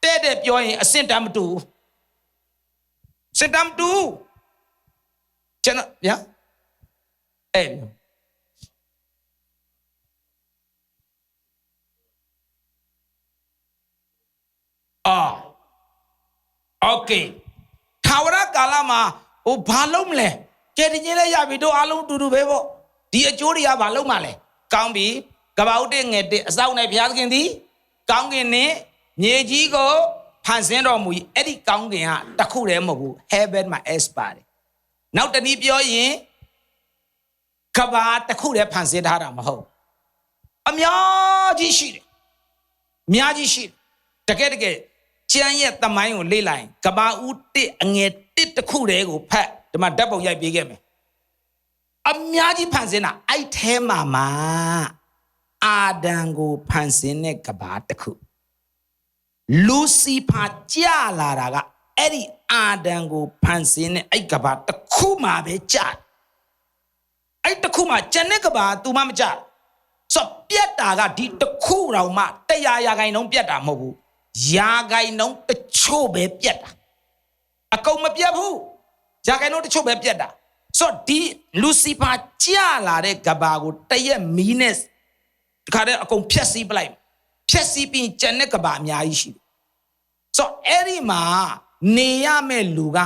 တဲ့ပြောရင်အဆင့်တမ်းမတူစင်တမ်းတူကျွန်တော်ဗျာအဲ့โอเคထာဝရကာလမှာဟိုဘာလုပ်မလဲကဲတင်ချင်းလည်းရပြီတို့အားလုံးတူတူပဲပေါ့ဒီအကျိုးတွေကဘာလုပ်မှလဲကောင်းပြီကပ္ပဥတ္တငယ်တဲ့အစောင့်နဲ့ဘုရားသခင်သည်ကောင်းကင်နဲ့မြေကြီးကိုဖန်ဆင်းတော်မူ၏အဲ့ဒီကောင်းကင်ကတခုတည်းမဟုတ်ဘူး heaven မှာ s ပါတယ်နောက်တနည်းပြောရင်ကဘာတခုတည်းဖန်ဆင်းထားတာမဟုတ်အများကြီးရှိတယ်အများကြီးရှိတယ်တကယ်ကျမ်းရဲ့သမိုင်းကိုလေ့လာရင်ကဘာဦးတစ်အငယ်တစ်တခုတည်းကိုဖတ်ဒီမှာဓာတ်ပုံရိုက်ပေးခဲ့မယ်အများကြီးဖန်ဆင်းတာအဲ့ထဲမှာအာဒံကိုဖန်ဆင်းတဲ့ကဘာတခုလူစီဖာကြာလာတာကအဲ့ဒီအာဒံကိုဖန်ဆင်းတဲ့အဲ့ကဘာတခုမှပဲကြာအဲ့တခုမှကျန်တဲ့ကဘာ तू မှမကြာဆိုပြက်တာကဒီတခုတော့မှ100%ပြက်တာမဟုတ်ဘူးရာခိုင်နှုန်းတချို့ပဲပြက်တာအကုန်မပြက်ဘူးရာခိုင်နှုန်းတချို့ပဲပြက်တာဆိုဒီလူစီဖာကြာလာတဲ့ကဘာကိုတရက်မီးနဲ့တခါတည်းအကုန်ဖြက်စီးပလိုက်ဖြက်စီးပြီးကျန်တဲ့ကဘာအများကြီးရှိတယ်ဆိုအဲ့ဒီမှာနေရမယ့်လူက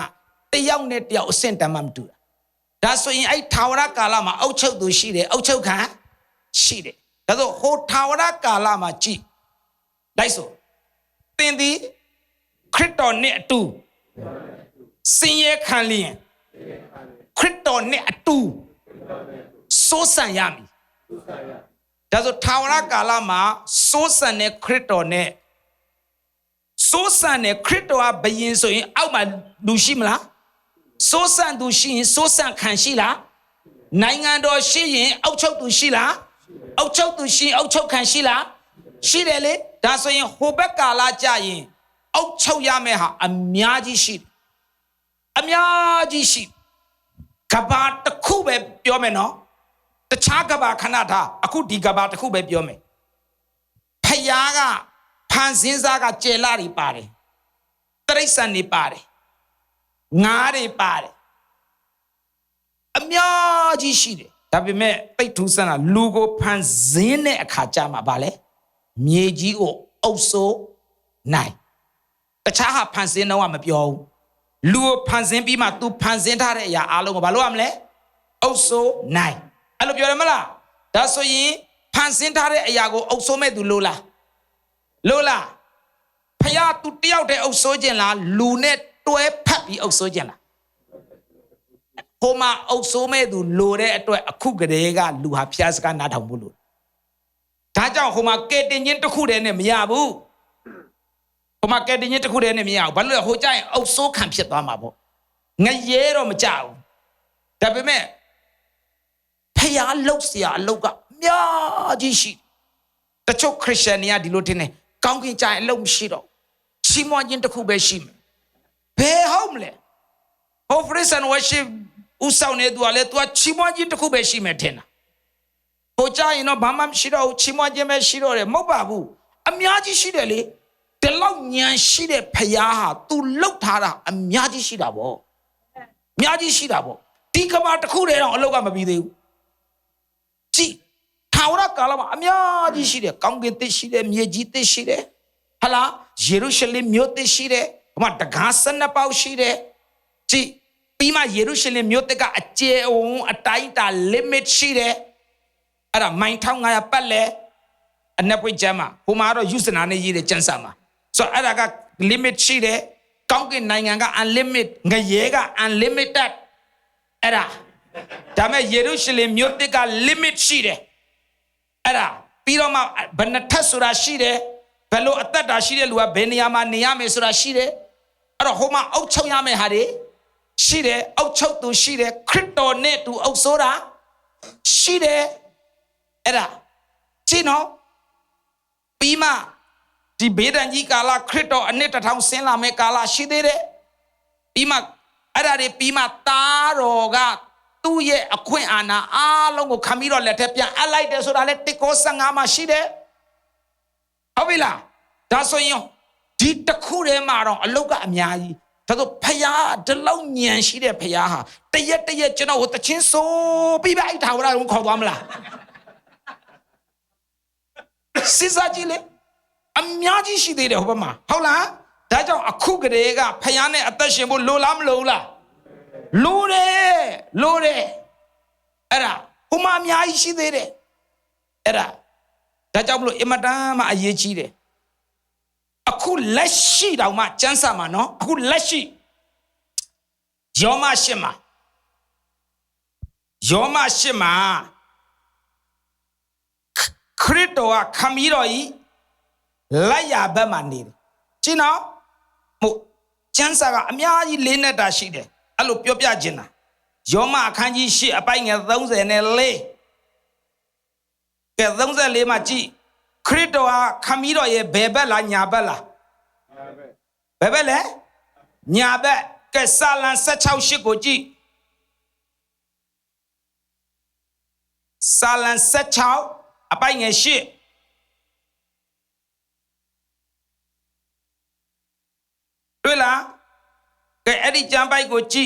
တယောက်နဲ့တယောက်အဆင့်တမ်းမှမတူတာဒါဆိုရင်အဲ့ထာဝရကာလမှာအုတ်ချုပ်သူရှိတယ်အုတ်ချုပ်ခံရှိတယ်ဒါဆိုဟိုထာဝရကာလမှာကြည်လိုက်ဆိုသင်သည်ခရစ်တော်နဲ့အတူဆင်းရဲခံလျင်ခရစ်တော်နဲ့အတူစိုးစံရမည်ဒါဆိုထာဝရကာလမှာစိုးစံတဲ့ခရစ်တော်နဲ့စိုးစံတဲ့ခရစ်တော်ကဘယင်ဆိုရင်အောက်မှာလူရှိမလားစိုးစံသူရှိရင်စိုးစံခံရှိလားနိုင်ငံတော်ရှိရင်အောက်ချုပ်သူရှိလားအောက်ချုပ်သူရှိရင်အောက်ချုပ်ခံရှိလားရှိတယ်လေဒါဆိုရင်ဟိုဘက်ကာလကြာရင်အောက်ချုပ်ရမယ့်ဟာအများကြီးရှိတယ်အများကြီးရှိကဘာတစ်ခုပဲပြောမယ်နော်တခြားကဘာခဏထားအခုဒီကဘာတစ်ခုပဲပြောမယ်ဖယားကဖန်ဆင်းစားကကျေလာတွေပါတယ်တိရစ္ဆာန်တွေပါတယ်ငါးတွေပါတယ်အများကြီးရှိတယ်ဒါပေမဲ့တိတ်ထူးဆန်းတာလူကိုဖန်ဆင်းတဲ့အခါကြာမှာဗာလဲမြေကြီးကိုအုပ်စိုးနိုင်တခြားဟာဖန်ဆင်းတော့မပြောဘူးလူကိုဖန်ဆင်းပြီးမှ तू ဖန်ဆင်းထားတဲ့အရာအားလုံးကိုဘာလို့ရမလဲအုပ်စိုးနိုင်အဲ့လိုပြောရမလားဒါဆိုရင်ဖန်ဆင်းထားတဲ့အရာကိုအုပ်စိုးမဲ့သူလို့လားဖယား तू တယောက်တည်းအုပ်စိုးခြင်းလားလူနဲ့တွဲဖက်ပြီးအုပ်စိုးခြင်းလားဟိုမှာအုပ်စိုးမဲ့သူလိုတဲ့အတွက်အခုကတည်းကလူဟာဖျားစကားနားထောင်ဖို့လို့ဒါကြောင့်ဟိုမှာကဲတင်ချင်းတစ်ခုတည်းနဲ့မရဘူးဟိုမှာကဲတင်ချင်းတစ်ခုတည်းနဲ့မရဘူးဘာလို့လဲဟိုကြရင်အုပ်စိုးခံဖြစ်သွားမှာပေါ့ငရဲတော့မကြဘူးဒါပေမဲ့ဖယားလှုပ်เสียအလုပ်ကအများကြီးရှိတချို့ခရစ်ယာန်တွေကဒီလိုထင်တယ်ကောင်းကင်ကြရင်အလုပ်မရှိတော့ချီးမွမ်းခြင်းတစ်ခုပဲရှိမယ်ဘယ်ဟုတ်မလဲဟို praise and worship ဦးဆောင်နေသူကလည်း तू ချီးမွမ်းခြင်းတစ်ခုပဲရှိမယ်ထင်တာဟိုကြရင်တော့ဘာမှမရှိတော့ဘူးချီးမွမ်းခြင်းပဲရှိတော့တယ်မဟုတ်ပါဘူးအများကြီးရှိတယ်လေဒီလောက်ဉာဏ်ရှိတဲ့ဖယားဟာ तू လှုပ်ထားတာအများကြီးရှိတာပေါ့အများကြီးရှိတာပေါ့ဒီကဘာတစ်ခုတည်းတော့အလုပ်ကမပြီးသေးဘူးကြည့်ထာဝရကာလမှာအများကြီးရှိတယ်ကောင်းကင်သစ်ရှိတယ်မြေကြီးသစ်ရှိတယ်ဟလာယေရုရှလင်မြို့သစ်ရှိတယ်ဟိုမှာတကား12ပေါက်ရှိတယ်ကြည့်ပြီးမှယေရုရှလင်မြို့သစ်ကအကျယ်အဝန်းအတိုင်းတာ limit ရှိတယ်အဲ့ဒါမိုင်1500ပတ်လဲ အနက်ပွင့်ကျမ်းမှာဟိုမှာတော့ယူစနာနဲ့ရေးတဲ့ကျမ်းစာမှာဆိုတော့အဲ့ဒါက limit ရှိတယ်ကောင်းကင်နိုင်ငံက unlimited ငရဲက unlimited အဲ့ဒါမဲ့ယေရုရှလင်မြို့တစ်က limit ရှိတယ်အဲ့ဒါပြီးတော့မှဘယ်နှစ်ထပ်ဆိုတာရှိတယ်ဘယ်လိုအသက်တာရှိတဲ့လူကဘယ်နေရာမှာနေရမယ်ဆိုတာရှိတယ်အဲ့တော့ဟိုမှာအုပ်ချုပ်ရမယ်ဟာတွေရှိတယ်အုပ်ချုပ်သူရှိတယ်ခရစ်တော်နဲ့သူအုပ်စိုးတာရှိတယ်အဲ့ဒါကြည့်နော်ပြီးမှဒီဘေးဒဏ်ကြီးကာလခရစ်တော်အနှစ်တစ်ထောင်ဆင်းလာမယ့်ကာလရှိသေးတယ်ပြီးမှအဲ့ဒါတွေပြီးမှသားတော်ကသူ့ရဲ့အခွင့်အာဏာအားလုံးကိုခံပြီးတော့လက်ထက်ပြန်အပ်လိုက်တယ်ဆိုတာလေတစ်ကော15မှာရှိတယ်ဟုတ်ပြီလားဒါဆိုရင်ဒီတစ်ခုထဲမှာတော့အလုတ်ကအများကြီးဒါဆိုဖယားဒီလောက်ညံရှိတဲ့ဖယားဟာတရက်ကျွန်တော်ကိုတချင်းဆိုပြီးပဲအဲ့ထာဝရကိုခေါ်သွားမလားစစ်စားကြည့်လေအများကြီးရှိသေးတယ်ဟိုဘက်မှာဟုတ်လားဒါကြောင့်အခုကလေးကဖယားနဲ့အသက်ရှင်ဖို့လိုလားမလိုဘူးလားလိုတယ်အဲ့ဒါဟိုမှာအများကြီးရှိသေးတယ်အဲ့ဒါကြောင့်မလို့အင်မတန်မှအရေးကြီးတယ်အခုလက်ရှိတောင်မှစံစာမှာနော်အခုလက်ရှိယောမရှိမှာခရစ်တော်ကခမည်းတော်ကြီးလက်ရဘက်မှာနေတယ်ကြည့်နော်မို့စံစာကအများကြီးလေးနဲ့တာရှိတယ်အဲ့လိုပြောပြခြင်းတာယောမအခန်းကြီး8အပိုင်ငယ်34ကဲ34မှာကြည့်ခရစ်တော်ဟာခမည်းတော်ရဲ့ဘယ်ဘက်လားညာဘက်လားဘယ်ဘက်လဲညာဘက်ကဲစာလံ16:8ကိုကြည့်စာလံ16အပိုင်ငယ်8တွေ့လားကဲအဲ့ဒီကျမ်းပိုက်ကိုကြည့်